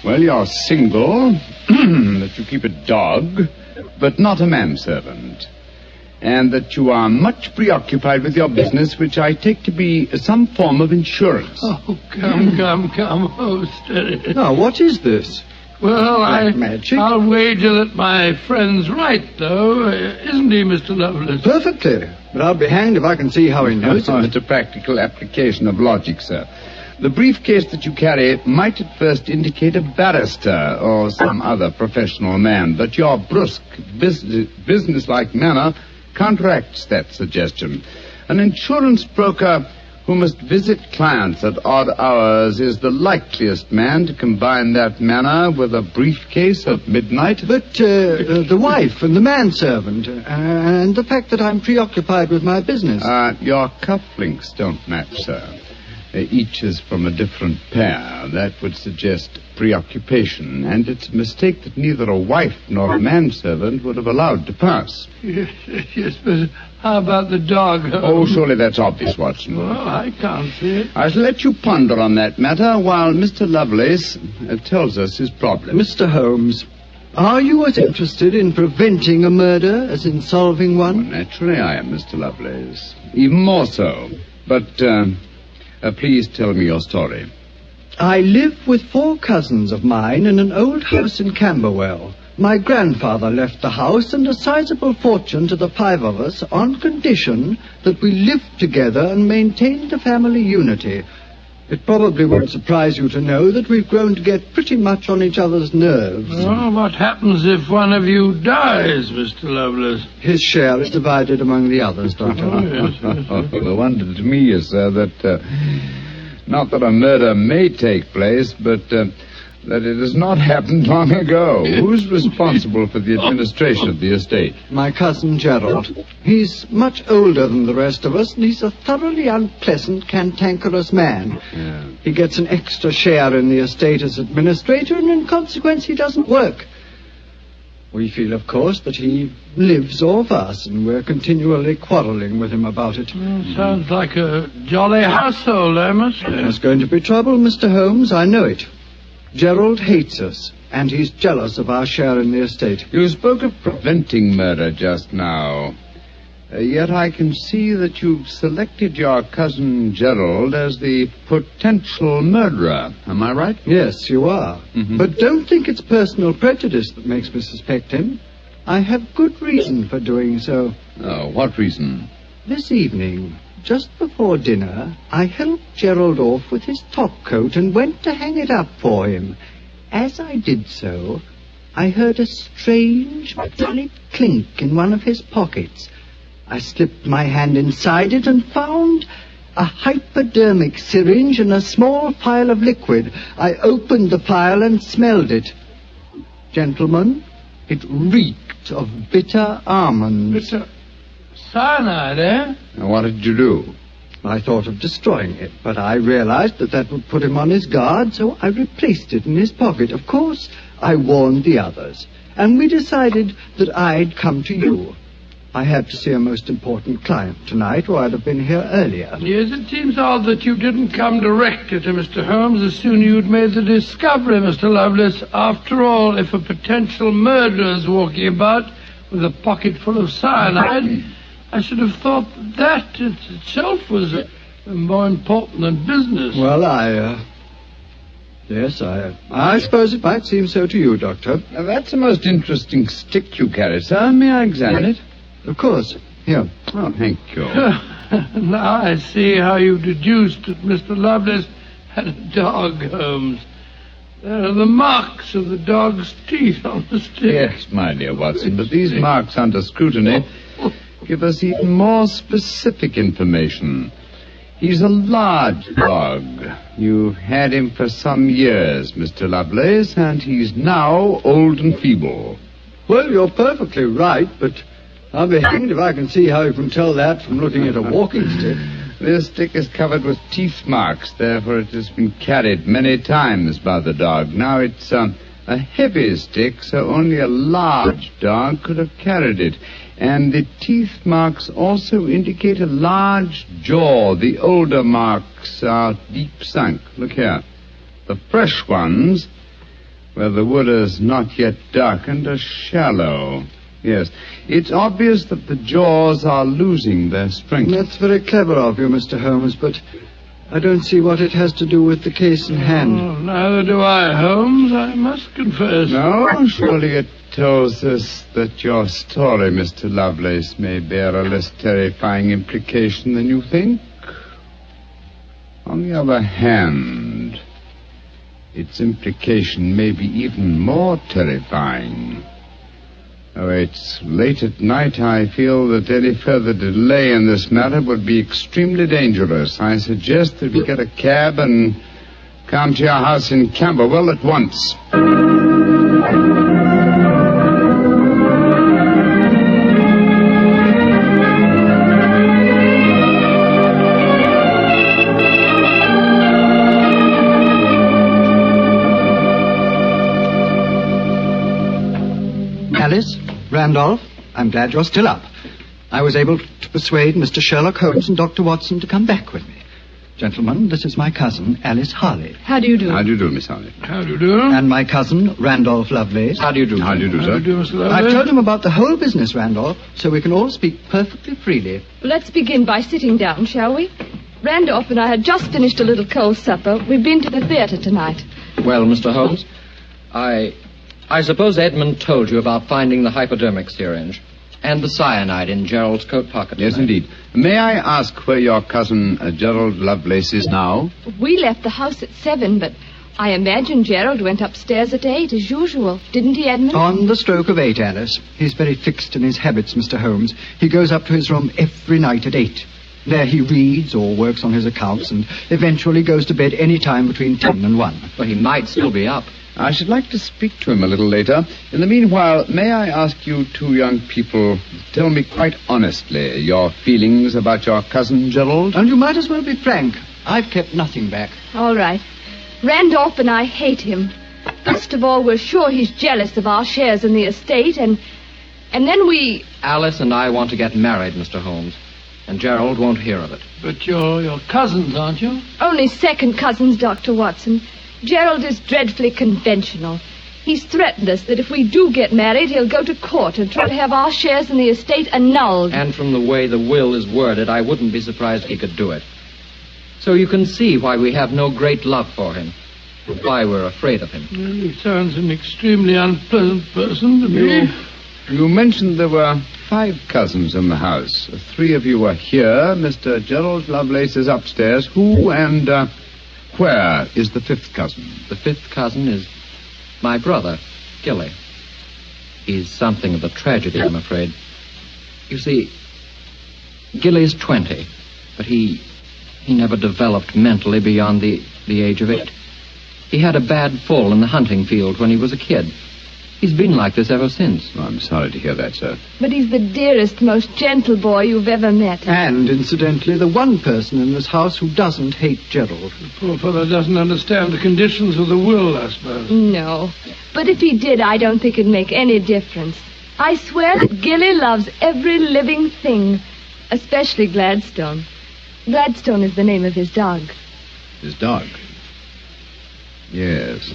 well, you're single, that you keep a dog, but not a manservant, and that you are much preoccupied with your business, which I take to be some form of insurance. Oh, come. Oh, steady. Now, what is this? Well, magic? I'll wager that my friend's right, though. Isn't he, Mr. Lovelace? Perfectly. But I'll be hanged if I can see how he knows it. It's a practical application of logic, sir. The briefcase that you carry might at first indicate a barrister or some other professional man, but your brusque, business-like manner counteracts that suggestion. An insurance broker who must visit clients at odd hours is the likeliest man to combine that manner with a briefcase at midnight. But the wife and the manservant, and the fact that I'm preoccupied with my business. Your cufflinks don't match, sir. Each is from a different pair. That would suggest preoccupation, and it's a mistake that neither a wife nor a manservant would have allowed to pass. Yes, but how about the dog? Oh, surely that's obvious, Watson. Well, I can't see it. I shall let you ponder on that matter while Mr. Lovelace tells us his problem. Mr. Holmes, are you as interested in preventing a murder as in solving one? Well, naturally I am, Mr. Lovelace. Even more so. But, please tell me your story. I live with 4 cousins of mine in an old house in Camberwell. My grandfather left the house and a sizable fortune to the 5 of us on condition that we lived together and maintained the family unity. It probably won't surprise you to know that we've grown to get pretty much on each other's nerves. Well, what happens if one of you dies, Mr. Lovelace? His share is divided among the others, Doctor. Oh, yes. The wonder to me is, sir, that not that a murder may take place, but that it has not happened long ago. Who's responsible for the administration of the estate? My cousin Gerald. He's much older than the rest of us, and he's a thoroughly unpleasant, cantankerous man. Yeah. He gets an extra share in the estate as administrator, and in consequence he doesn't work. We feel, of course, that he lives off us, and we're continually quarreling with him about it. Sounds like a jolly household, I must say. There's going to be trouble, Mr. Holmes, I know it. Gerald hates us, and he's jealous of our share in the estate. You spoke of preventing murder just now. Yet I can see that you've selected your cousin Gerald as the potential murderer. Am I right? Yes, you are. Mm-hmm. But don't think it's personal prejudice that makes me suspect him. I have good reason for doing so. Oh, what reason? This evening, just before dinner, I helped Gerald off with his top coat and went to hang it up for him. As I did so, I heard a strange metallic clink in one of his pockets. I slipped my hand inside it and found a hypodermic syringe and a small phial of liquid. I opened the phial and smelled it. Gentlemen, it reeked of bitter almonds. Bitter cyanide, eh? Now, what did you do? I thought of destroying it, but I realized that would put him on his guard, so I replaced it in his pocket. Of course, I warned the others, and we decided that I'd come to you. I had to see a most important client tonight, or I'd have been here earlier. Yes, it seems odd that you didn't come directly to Mr. Holmes as soon as you'd made the discovery, Mr. Lovelace. After all, if a potential murderer's walking about with a pocket full of cyanide, I should have thought that itself was more important than business. Well, yes, I suppose it might seem so to you, Doctor. Now, that's a most interesting stick you carry, sir. May I examine it? Of course. Here. Oh, thank you. Now I see how you deduced that Mr. Lovelace had a dog, Holmes. There are the marks of the dog's teeth on the stick. Yes, my dear Watson, but these marks under scrutiny give us even more specific information. He's a large dog. You've had him for some years, Mr. Lovelace, and he's now old and feeble. Well, you're perfectly right, but I'll be hanged if I can see how you can tell that from looking at a walking stick. This stick is covered with teeth marks, therefore it has been carried many times by the dog. Now it's a heavy stick, so only a large dog could have carried it. And the teeth marks also indicate a large jaw. The older marks are deep sunk. Look here. The fresh ones, where the wood is not yet darkened, are shallow. Yes, it's obvious that the jaws are losing their strength. That's very clever of you, Mr. Holmes, but I don't see what it has to do with the case in hand. Oh, neither do I, Holmes, I must confess. No, surely it tells us that your story, Mr. Lovelace, may bear a less terrifying implication than you think. On the other hand, its implication may be even more terrifying. Oh, it's late at night. I feel that any further delay in this matter would be extremely dangerous. I suggest that we get a cab and come to your house in Camberwell at once. Alice, Randolph, I'm glad you're still up. I was able to persuade Mr. Sherlock Holmes and Dr. Watson to come back with me. Gentlemen, this is my cousin, Alice Harley. How do you do? How do you do, Miss Harley? How do you do? And my cousin, Randolph Lovelace. How do you do? How do you do, sir? How do you do, Mr. Lovelace? I've told him about the whole business, Randolph, so we can all speak perfectly freely. Let's begin by sitting down, shall we? Randolph and I had just finished a little cold supper. We've been to the theater tonight. Well, Mr. Holmes, I suppose Edmund told you about finding the hypodermic syringe and the cyanide in Gerald's coat pocket. Yes, indeed. May I ask where your cousin Gerald Lovelace is now? We left the house at 7, but I imagine Gerald went upstairs at 8, as usual. Didn't he, Edmund? On the stroke of 8, Alice. He's very fixed in his habits, Mr. Holmes. He goes up to his room every night at 8. There he reads or works on his accounts and eventually goes to bed any time between 10 and 1. Well, he might still be up. I should like to speak to him a little later. In the meanwhile, may I ask you two young people, tell me quite honestly your feelings about your cousin Gerald? And you might as well be frank. I've kept nothing back. All right. Randolph and I hate him. First of all, we're sure he's jealous of our shares in the estate, and then we... Alice and I want to get married, Mr. Holmes, and Gerald won't hear of it. But you're your cousins, aren't you? Only second cousins, Dr. Watson. Gerald is dreadfully conventional. He's threatened us that if we do get married, he'll go to court and try to have our shares in the estate annulled. And from the way the will is worded, I wouldn't be surprised if he could do it. So you can see why we have no great love for him, why we're afraid of him. Well, he sounds an extremely unpleasant person to me. You mentioned there were 5 cousins in the house. 3 of you are here. Mr. Gerald Lovelace is upstairs. Who and where is the 5th cousin? The 5th cousin is my brother, Gilly. He's something of a tragedy, I'm afraid. You see, Gilly's 20, but he never developed mentally beyond the age of 8. He had a bad fall in the hunting field when he was a kid. He's been like this ever since. Oh, I'm sorry to hear that, sir. But he's the dearest, most gentle boy you've ever met. And, incidentally, the one person in this house who doesn't hate Gerald. The poor fellow doesn't understand the conditions of the will, I suppose. No. But if he did, I don't think it'd make any difference. I swear that Gilly loves every living thing, especially Gladstone. Gladstone is the name of his dog. His dog? Yes.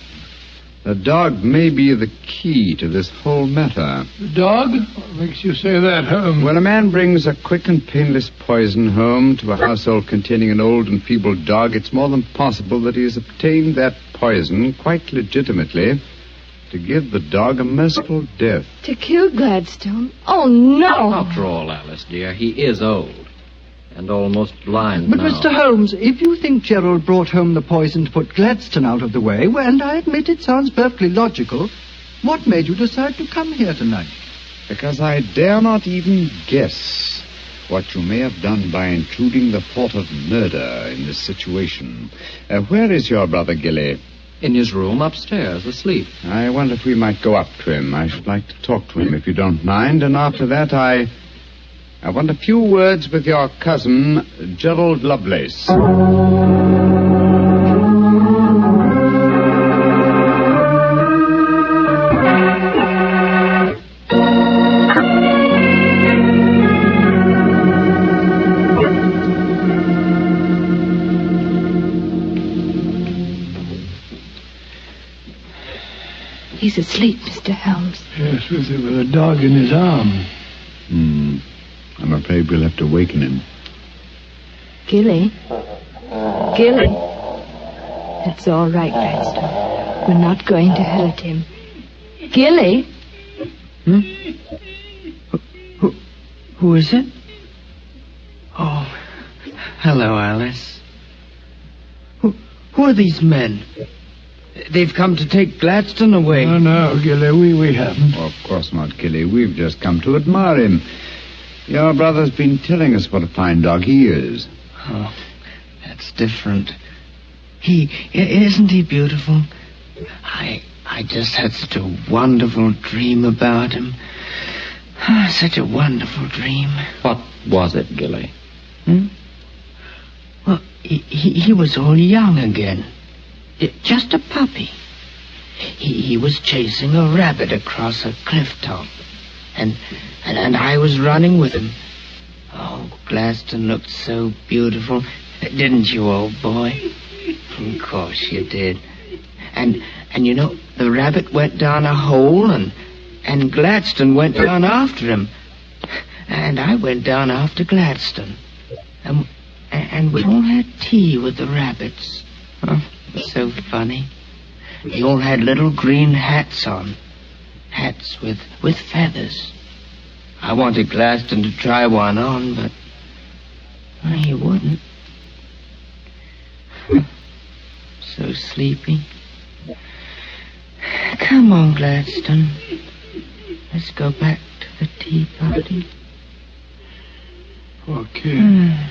The dog may be the key to this whole matter. The dog? What makes you say that, Holmes? When a man brings a quick and painless poison home to a household containing an old and feeble dog, it's more than possible that he has obtained that poison quite legitimately to give the dog a merciful death. To kill Gladstone? Oh, no! After all, Alice, dear, he is old. And almost blind But, now. Mr. Holmes, if you think Gerald brought home the poison to put Gladstone out of the way, well, and I admit it sounds perfectly logical, what made you decide to come here tonight? Because I dare not even guess what you may have done by intruding the thought of murder in this situation. Where is your brother Gilly? In his room upstairs, asleep. I wonder if we might go up to him. I should like to talk to him, if you don't mind, and after that I want a few words with your cousin, Gerald Lovelace. He's asleep, Mr. Holmes. Yes, with a dog in his arm. I'm afraid we'll have to waken him. Gilly? Gilly? That's all right, Gladstone. We're not going to hurt him. Gilly? Who is it? Oh, hello, Alice. Who are these men? They've come to take Gladstone away. No, Gilly, we haven't. Oh, of course not, Gilly. We've just come to admire him. Your brother's been telling us what a fine dog he is. Oh, that's different. Isn't he beautiful? I just had such a wonderful dream about him. Such a wonderful dream. What was it, Gilly? Well, he was all young again. Just a puppy. He was chasing a rabbit across a cliff top. And I was running with him. Oh, Gladstone looked so beautiful. Didn't you, old boy? Of course you did. And you know, the rabbit went down a hole and Gladstone went down after him. And I went down after Gladstone. And we all had tea with the rabbits. Oh, it was so funny. They all had little green hats on. Hats with feathers. I wanted Gladstone to try one on, but he wouldn't. So sleepy. Come on, Gladstone. Let's go back to the tea party. Okay.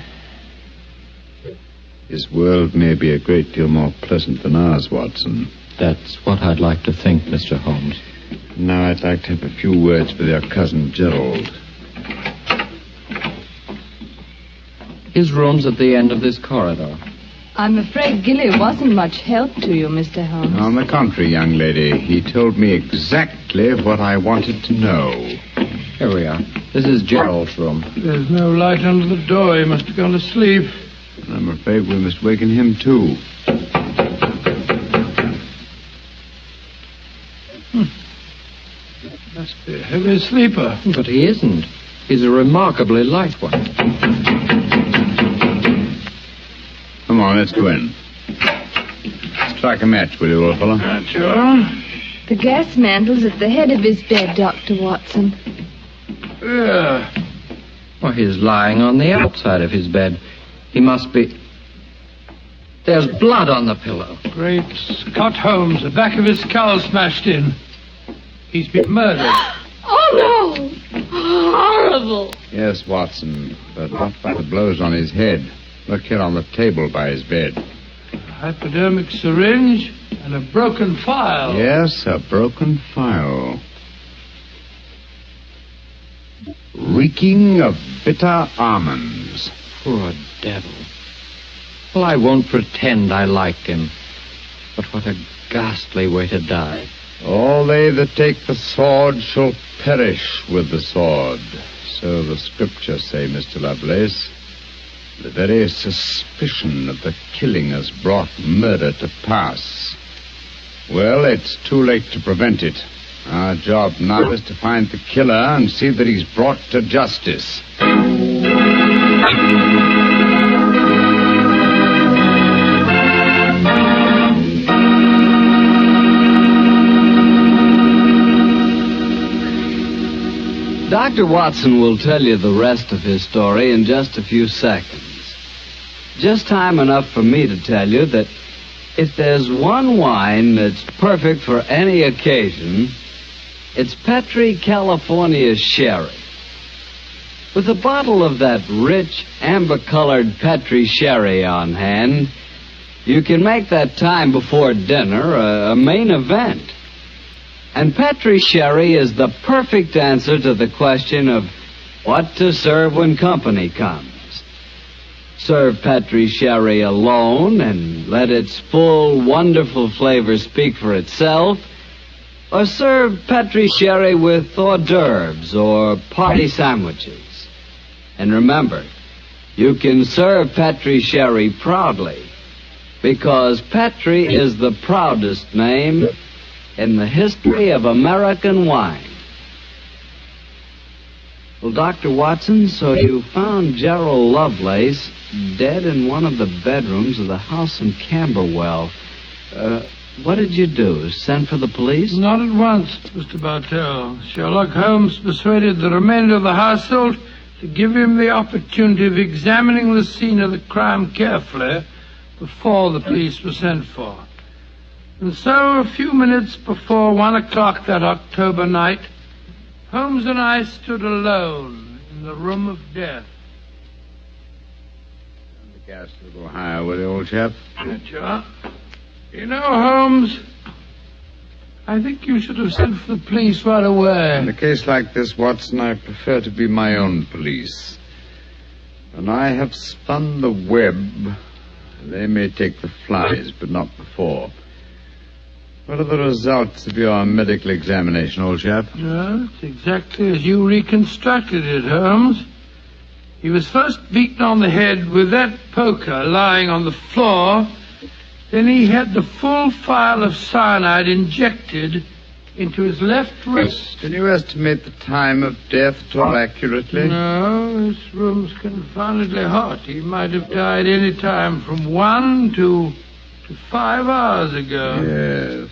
His world may be a great deal more pleasant than ours, Watson. That's what I'd like to think, Mr. Holmes. Now I'd like to have a few words with your cousin Gerald. His room's at the end of this corridor. I'm afraid Gilly wasn't much help to you, Mr. Holmes. On the contrary, young lady, he told me exactly what I wanted to know. Here we are. This is Gerald's room. There's no light under the door. He must have gone to sleep. I'm afraid we must waken him, too. Must be a heavy sleeper. But he isn't. He's a remarkably light one. Come on, let's go in. Strike a match, will you, old fellow? Sure. The gas mantle's at the head of his bed, Dr. Watson. Yeah. Well, he's lying on the outside of his bed. He must be... There's blood on the pillow. Great Scott Holmes, the back of his skull smashed in. He's been murdered. Oh, no! Horrible! Yes, Watson, but not by the blows on his head. Look here on the table by his bed. A hypodermic syringe and a broken file. Yes, a broken file. Reeking of bitter almonds. Poor devil. Well, I won't pretend I like him. But what a ghastly way to die. All they that take the sword shall perish with the sword. So the scriptures say, Mr. Lovelace. The very suspicion of the killing has brought murder to pass. Well, it's too late to prevent it. Our job now is to find the killer and see that he's brought to justice. Dr. Watson will tell you the rest of his story in just a few seconds. Just time enough for me to tell you that if there's one wine that's perfect for any occasion, it's Petri California Sherry. With a bottle of that rich, amber-colored Petri Sherry on hand, you can make that time before dinner a main event. And Petri Sherry is the perfect answer to the question of what to serve when company comes. Serve Petri Sherry alone and let its full, wonderful flavor speak for itself, or serve Petri Sherry with hors d'oeuvres or party sandwiches. And remember, you can serve Petri Sherry proudly, because Petri is the proudest name in the history of American wine. Well, Dr. Watson, so you found Gerald Lovelace dead in one of the bedrooms of the house in Camberwell. What did you do? Send for the police? Not at once, Mr. Bartell. Sherlock Holmes persuaded the remainder of the household to give him the opportunity of examining the scene of the crime carefully before the police were sent for. And so, a few minutes before 1 o'clock that October night, Holmes and I stood alone in the room of death. Turn the gas a little higher, will you, old chap? Sure. You know, Holmes, I think you should have sent for the police right away. In a case like this, Watson, I prefer to be my own police. When I have spun the web, they may take the flies, but not before. What are the results of your medical examination, old chap? Well, it's exactly as you reconstructed it, Holmes. He was first beaten on the head with that poker lying on the floor. Then he had the full phial of cyanide injected into his left wrist. Can you estimate the time of death at all accurately? No, this room's confoundedly hot. He might have died any time from 1 to 5 hours ago. Yes.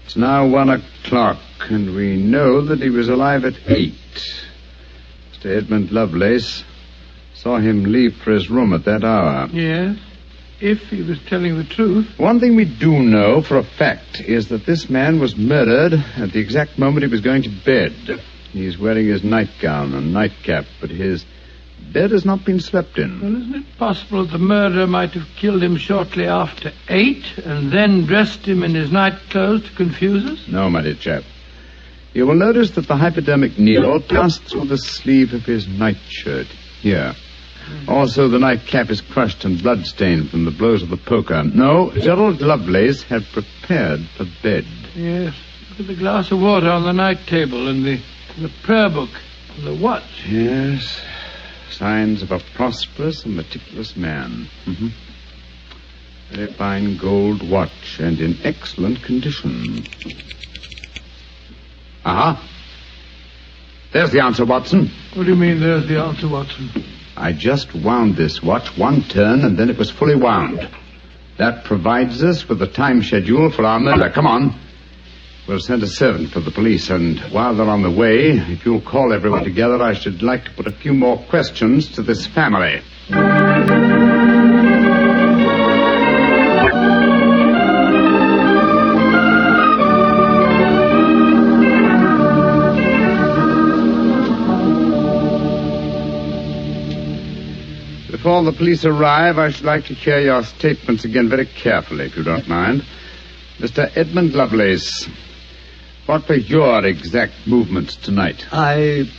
It's now 1 o'clock, and we know that he was alive at 8. Mr. Edmund Lovelace saw him leave for his room at that hour. Yes, if he was telling the truth. One thing we do know for a fact is that this man was murdered at the exact moment he was going to bed. He's wearing his nightgown and nightcap, but his bed has not been slept in. Well, isn't it possible that the murderer might have killed him shortly after 8 and then dressed him in his night clothes to confuse us? No, my dear chap. You will notice that the hypodermic needle passed through the sleeve of his nightshirt here. Also, the nightcap is crushed and bloodstained from the blows of the poker. No, Gerald Lovelace had prepared for bed. Yes. Look at the glass of water on the night table and the prayer book and the watch. Yes. Signs of a prosperous and meticulous man. Mm-hmm. Very fine gold watch and in excellent condition. Aha! There's the answer, Watson. What do you mean, there's the answer, Watson? I just wound this watch one turn, and then it was fully wound. That provides us with a time schedule for our murder. Come on. We'll send a servant for the police, and while they're on the way, if you'll call everyone together, I should like to put a few more questions to this family. Before the police arrive, I should like to hear your statements again very carefully, if you don't mind. Mr. Edmund Lovelace, what were your exact movements tonight? I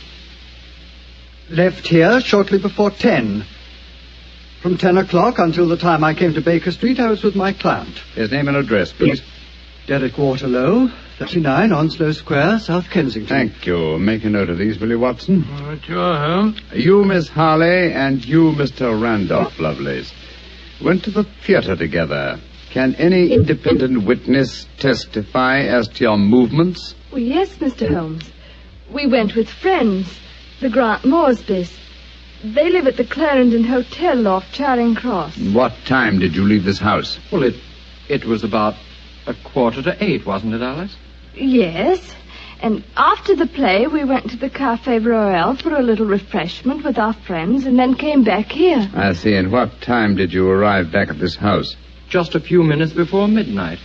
left here shortly before 10. From 10 o'clock until the time I came to Baker Street, I was with my client. His name and address, please. Derek Waterlow, 39 Onslow Square, South Kensington. Thank you. Make a note of these, will you, Watson? All right, you're home. You, Miss Harley, and you, Mr. Randolph Lovelace, went to the theater together. Can any independent witness testify as to your movements? Well, yes, Mr. Holmes. We went with friends, the Grant Moresbys. They live at the Clarendon Hotel off Charing Cross. What time did you leave this house? Well, it was about 7:45, wasn't it, Alice? Yes. And after the play, we went to the Café Royal for a little refreshment with our friends and then came back here. I see. And what time did you arrive back at this house? Just a few minutes before midnight.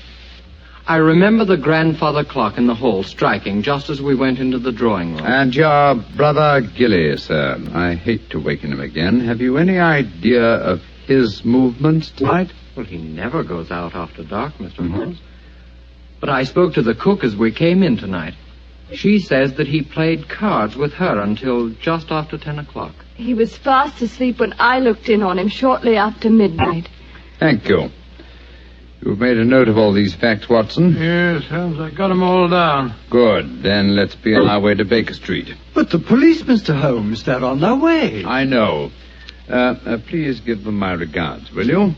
I remember the grandfather clock in the hall striking just as we went into the drawing room. And your brother Gilly, sir. I hate to waken him again. Have you any idea of his movements tonight? Well, he never goes out after dark, Mr. Holmes. But I spoke to the cook as we came in tonight. She says that he played cards with her until just after 10 o'clock. He was fast asleep when I looked in on him shortly after midnight. Thank you. You've made a note of all these facts, Watson? Yes, Holmes, I got them all down. Good. Then let's be on our way to Baker Street. But the police, Mr. Holmes, they're on their way. I know. Please give them my regards, will you?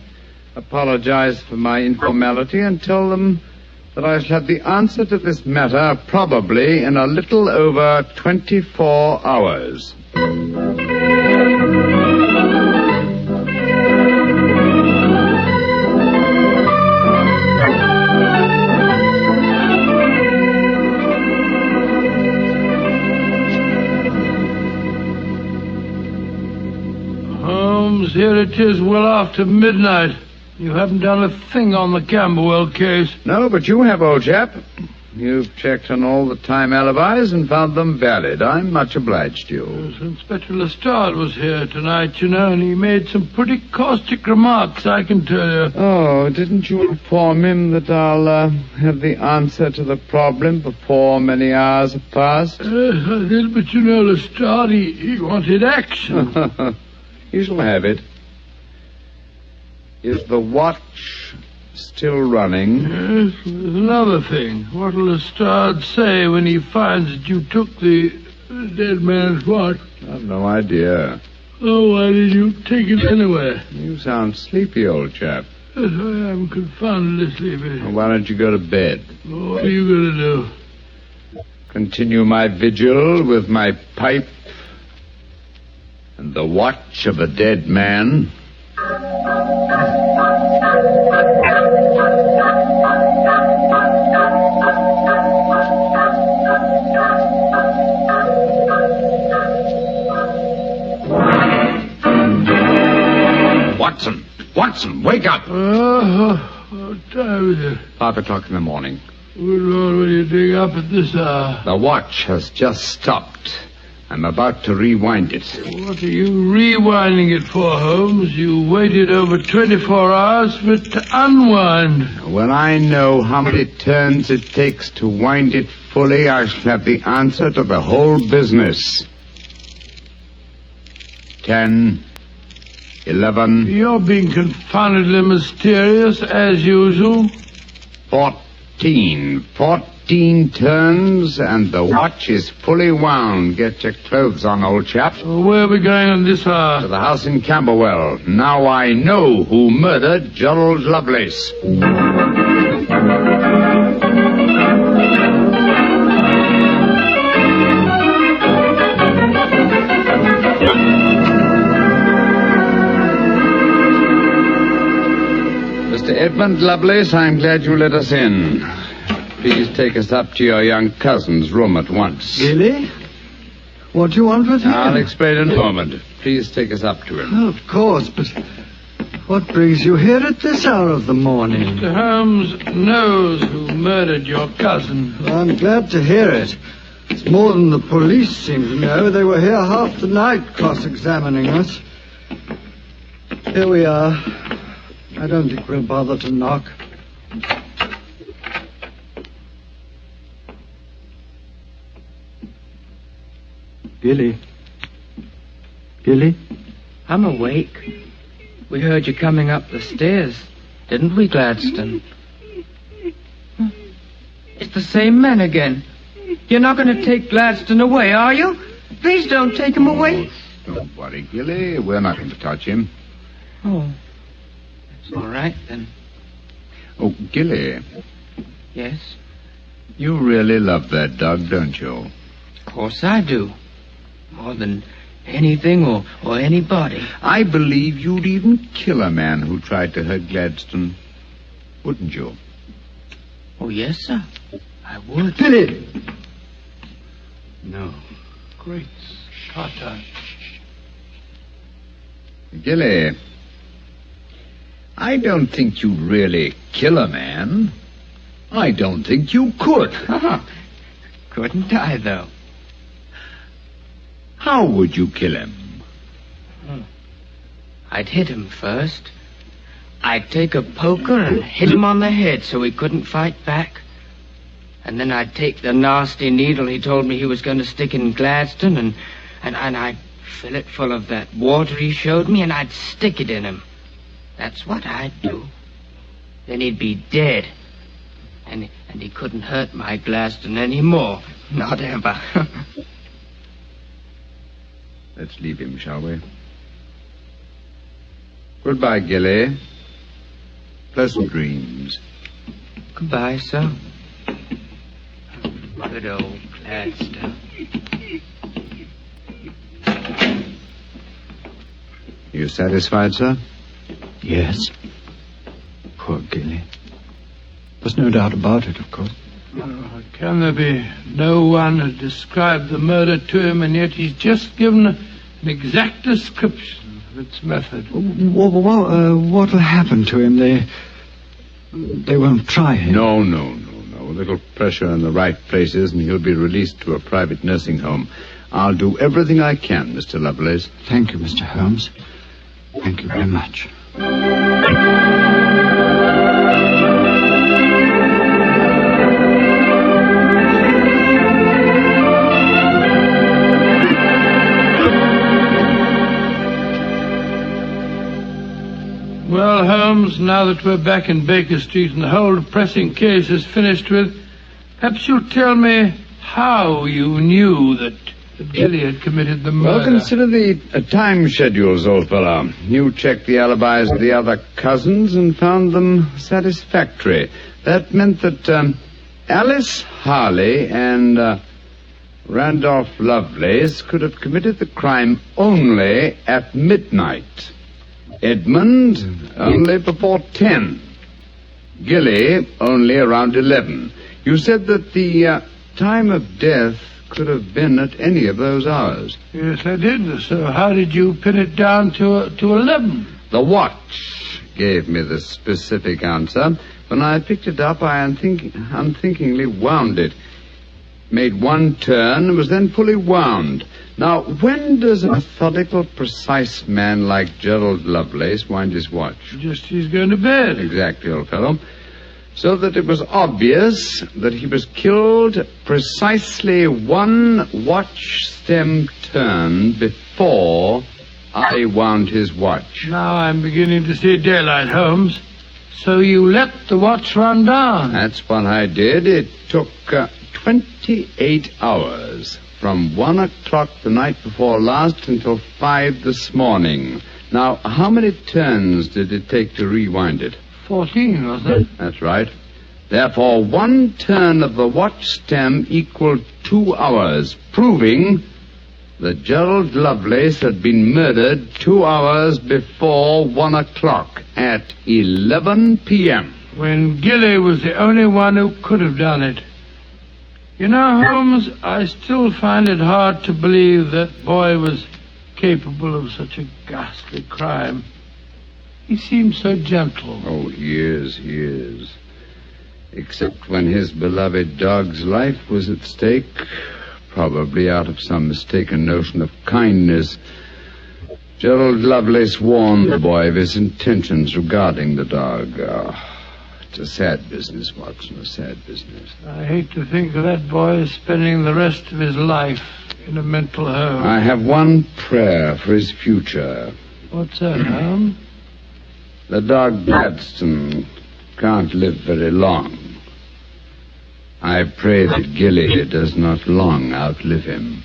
Apologize for my informality and tell them that I shall have the answer to this matter probably in a little over 24 hours. Holmes, here it is well after midnight. You haven't done a thing on the Camberwell case. No, but you have, old chap. You've checked on all the time alibis and found them valid. I'm much obliged to you. Yes, Inspector Lestrade was here tonight, you know, and he made some pretty caustic remarks, I can tell you. Oh, didn't you inform him that I'll have the answer to the problem before many hours have passed? Yes, I did, but you know, Lestrade, he wanted action. You shall have it. Is the watch still running? Yes, there's another thing. What'll Lestrade say when he finds that you took the dead man's watch? I've no idea. Oh, why did you take it anyway? You sound sleepy, old chap. Yes, I am confoundedly sleepy. Well, why don't you go to bed? Oh, what are you going to do? Continue my vigil with my pipe and the watch of a dead man. Watson, wake up! What time is it? 5 o'clock in the morning. Good Lord, what are you doing up at this hour? The watch has just stopped. I'm about to rewind it. What are you rewinding it for, Holmes? You waited over 24 hours for it to unwind. When I know how many turns it takes to wind it fully, I shall have the answer to the whole business. 10, 11... You're being confoundedly mysterious, as usual. 14 turns, and the watch is fully wound. Get your clothes on, old chap. Where are we going on this hour? To the house in Camberwell. Now I know who murdered Gerald Lovelace. Edmund Lovelace, I'm glad you let us in. Please take us up to your young cousin's room at once. Gilly? What do you want with him? I'll explain in a moment. Please take us up to him. Oh, of course, but what brings you here at this hour of the morning? Mr. Holmes knows who murdered your cousin. Well, I'm glad to hear it. It's more than the police seem to know. They were here half the night cross-examining us. Here we are. I don't think we'll bother to knock. Gilly? Gilly? I'm awake. We heard you coming up the stairs, didn't we, Gladstone? It's the same man again. You're not going to take Gladstone away, are you? Please don't take him away. Don't worry, Gilly. We're not going to touch him. Oh, that's all right, then. Oh, Gilly. Yes? You really love that dog, don't you? Of course I do. More than anything or anybody. I believe you'd even kill a man who tried to hurt Gladstone. Wouldn't you? Oh, yes, sir. I would. Gilly! No. Great Scott. Gilly, I don't think you'd really kill a man. I don't think you could. Couldn't I, though? How would you kill him? I'd hit him first. I'd take a poker and hit him on the head so he couldn't fight back. And then I'd take the nasty needle he told me he was going to stick in Gladstone and I'd fill it full of that water he showed me and I'd stick it in him. That's what I'd do. Then he'd be dead. And he couldn't hurt my Gladstone anymore. Not ever. Let's leave him, shall we? Goodbye, Gilly. Pleasant dreams. Goodbye, sir. Good old Gladstone. You satisfied, sir? Yes. Poor Gilly. There's no doubt about it, of course. Can there be no one who described the murder to him, and yet he's just given an exact description of its method? What'll happen to him? They won't try him. No. A little pressure in the right places, and he'll be released to a private nursing home. I'll do everything I can, Mr. Lovelace. Thank you, Mr. Holmes. Thank you very much. Well, Holmes, now that we're back in Baker Street and the whole depressing case is finished with, perhaps you'll tell me how you knew that Gilly had committed the murder. Well, consider the time schedules, old fellow. You checked the alibis of the other cousins and found them satisfactory. That meant that Alice Harley and Randolph Lovelace could have committed the crime only at midnight. Edmund only before 10. Gilly only around 11. You said that the time of death could have been at any of those hours. Yes, I did. So how did you pin it down to 11? The watch gave me the specific answer. When I picked it up, I unthinkingly wound it. Made one turn and was then fully wound. Now, when does a methodical, precise man like Gerald Lovelace wind his watch? Just as he's going to bed. Exactly, old fellow. So that it was obvious that he was killed precisely one watch stem turn before I wound his watch. Now I'm beginning to see daylight, Holmes. So you let the watch run down? That's what I did. It took 28 hours. From 1 o'clock the night before last until 5 this morning. Now, how many turns did it take to rewind it? 14, was it? That's right. Therefore, one turn of the watch stem equaled 2 hours, proving that Gerald Lovelace had been murdered 2 hours before 1 o'clock at 11 p.m. When Gilly was the only one who could have done it. You know, Holmes, I still find it hard to believe that boy was capable of such a ghastly crime. He seemed so gentle. Oh, he is. Except when his beloved dog's life was at stake, probably out of some mistaken notion of kindness. Gerald Lovelace warned the boy of his intentions regarding the dog. It's a sad business, Watson, a sad business. I hate to think of that boy spending the rest of his life in a mental home. I have one prayer for his future. What's that, Holmes? The dog Gladstone can't live very long. I pray that Gilly does not long outlive him.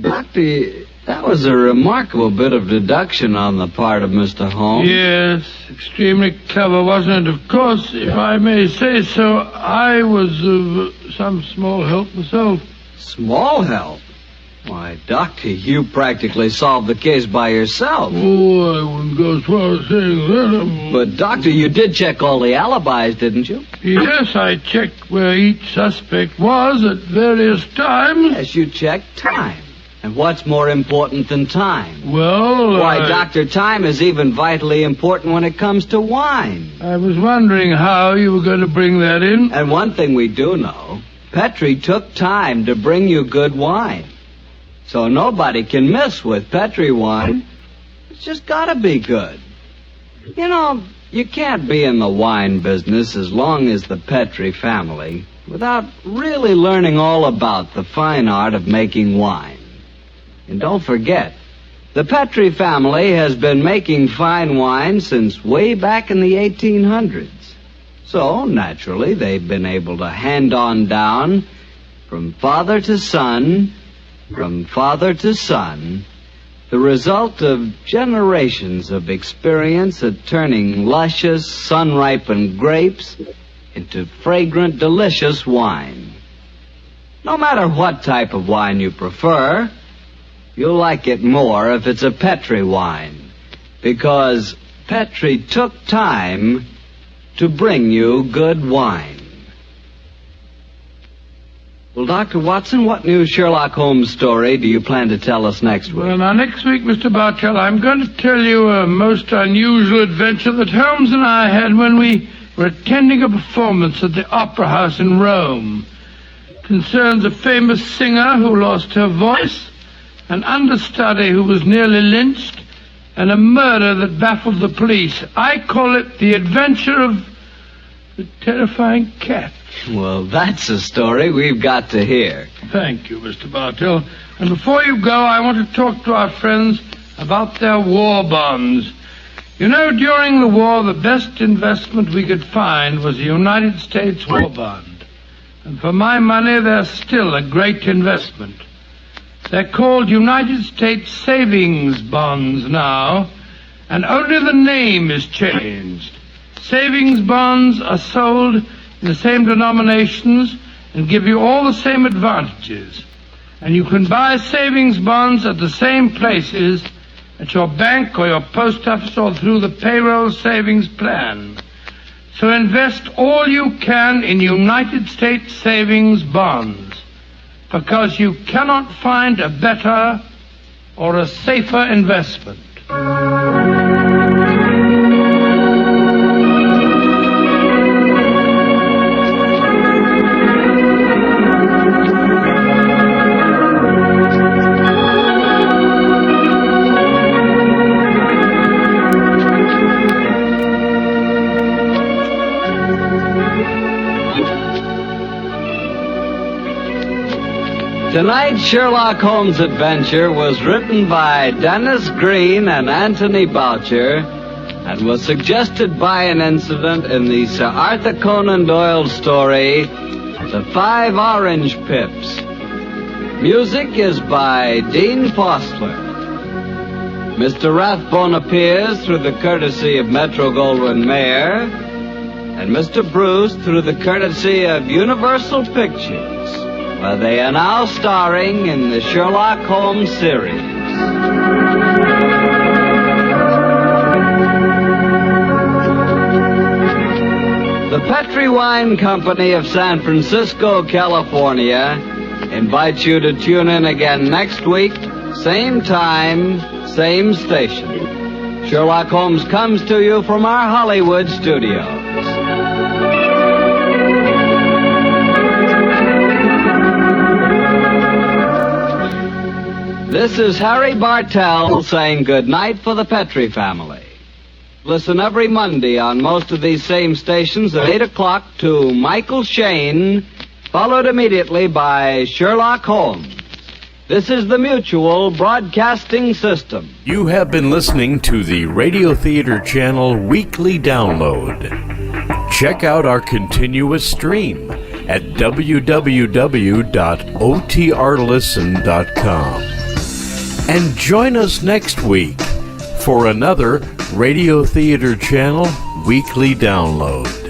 Doctor, that was a remarkable bit of deduction on the part of Mr. Holmes. Yes, extremely clever, wasn't it? Of course, if I may say so, I was of some small help myself. Small help? Why, Doctor, you practically solved the case by yourself. Oh, I wouldn't go as far as saying that. But, Doctor, you did check all the alibis, didn't you? Yes, I checked where each suspect was at various times. Yes, you checked time. And what's more important than time? Well, Why, Doctor, time is even vitally important when it comes to wine. I was wondering how you were going to bring that in. And one thing we do know, Petrie took time to bring you good wine. So nobody can miss with Petrie wine. It's just gotta be good. You know, you can't be in the wine business as long as the Petrie family without really learning all about the fine art of making wine. And don't forget, the Petrie family has been making fine wine since way back in the 1800s. So, naturally, they've been able to hand on down from father to son, the result of generations of experience at turning luscious, sun-ripened grapes into fragrant, delicious wine. No matter what type of wine you prefer, you'll like it more if it's a Petrie wine, because Petrie took time to bring you good wine. Well, Dr. Watson, what new Sherlock Holmes story do you plan to tell us next week? Well, now, next week, Mr. Bartell, I'm going to tell you a most unusual adventure that Holmes and I had when we were attending a performance at the Opera House in Rome. It concerns a famous singer who lost her voice, an understudy who was nearly lynched, and a murder that baffled the police. I call it The Adventure of the Terrifying Cat. Well, that's a story we've got to hear. Thank you, Mr. Bartell. And before you go, I want to talk to our friends about their war bonds. You know, during the war, the best investment we could find was the United States war bond. And for my money, they're still a great investment. They're called United States savings bonds now, and only the name is changed. Savings bonds are sold in the same denominations and give you all the same advantages. And you can buy savings bonds at the same places, at your bank or your post office or through the payroll savings plan. So invest all you can in United States savings bonds, because you cannot find a better or a safer investment. Tonight's Sherlock Holmes adventure was written by Dennis Green and Anthony Boucher and was suggested by an incident in the Sir Arthur Conan Doyle story, The The 5 Orange Pips. Music is by Dean Fostler. Mr. Rathbone appears through the courtesy of Metro-Goldwyn-Mayer, and Mr. Bruce through the courtesy of Universal Pictures, where they are now starring in the Sherlock Holmes series. The Petri Wine Company of San Francisco, California, invites you to tune in again next week, same time, same station. Sherlock Holmes comes to you from our Hollywood studios. This is Harry Bartell saying good night for the Petri family. Listen every Monday on most of these same stations at 8 o'clock to Michael Shayne, followed immediately by Sherlock Holmes. This is the Mutual Broadcasting System. You have been listening to the Radio Theater Channel Weekly Download. Check out our continuous stream at www.otrlisten.com. And join us next week for another Radio Theater Channel Weekly Download.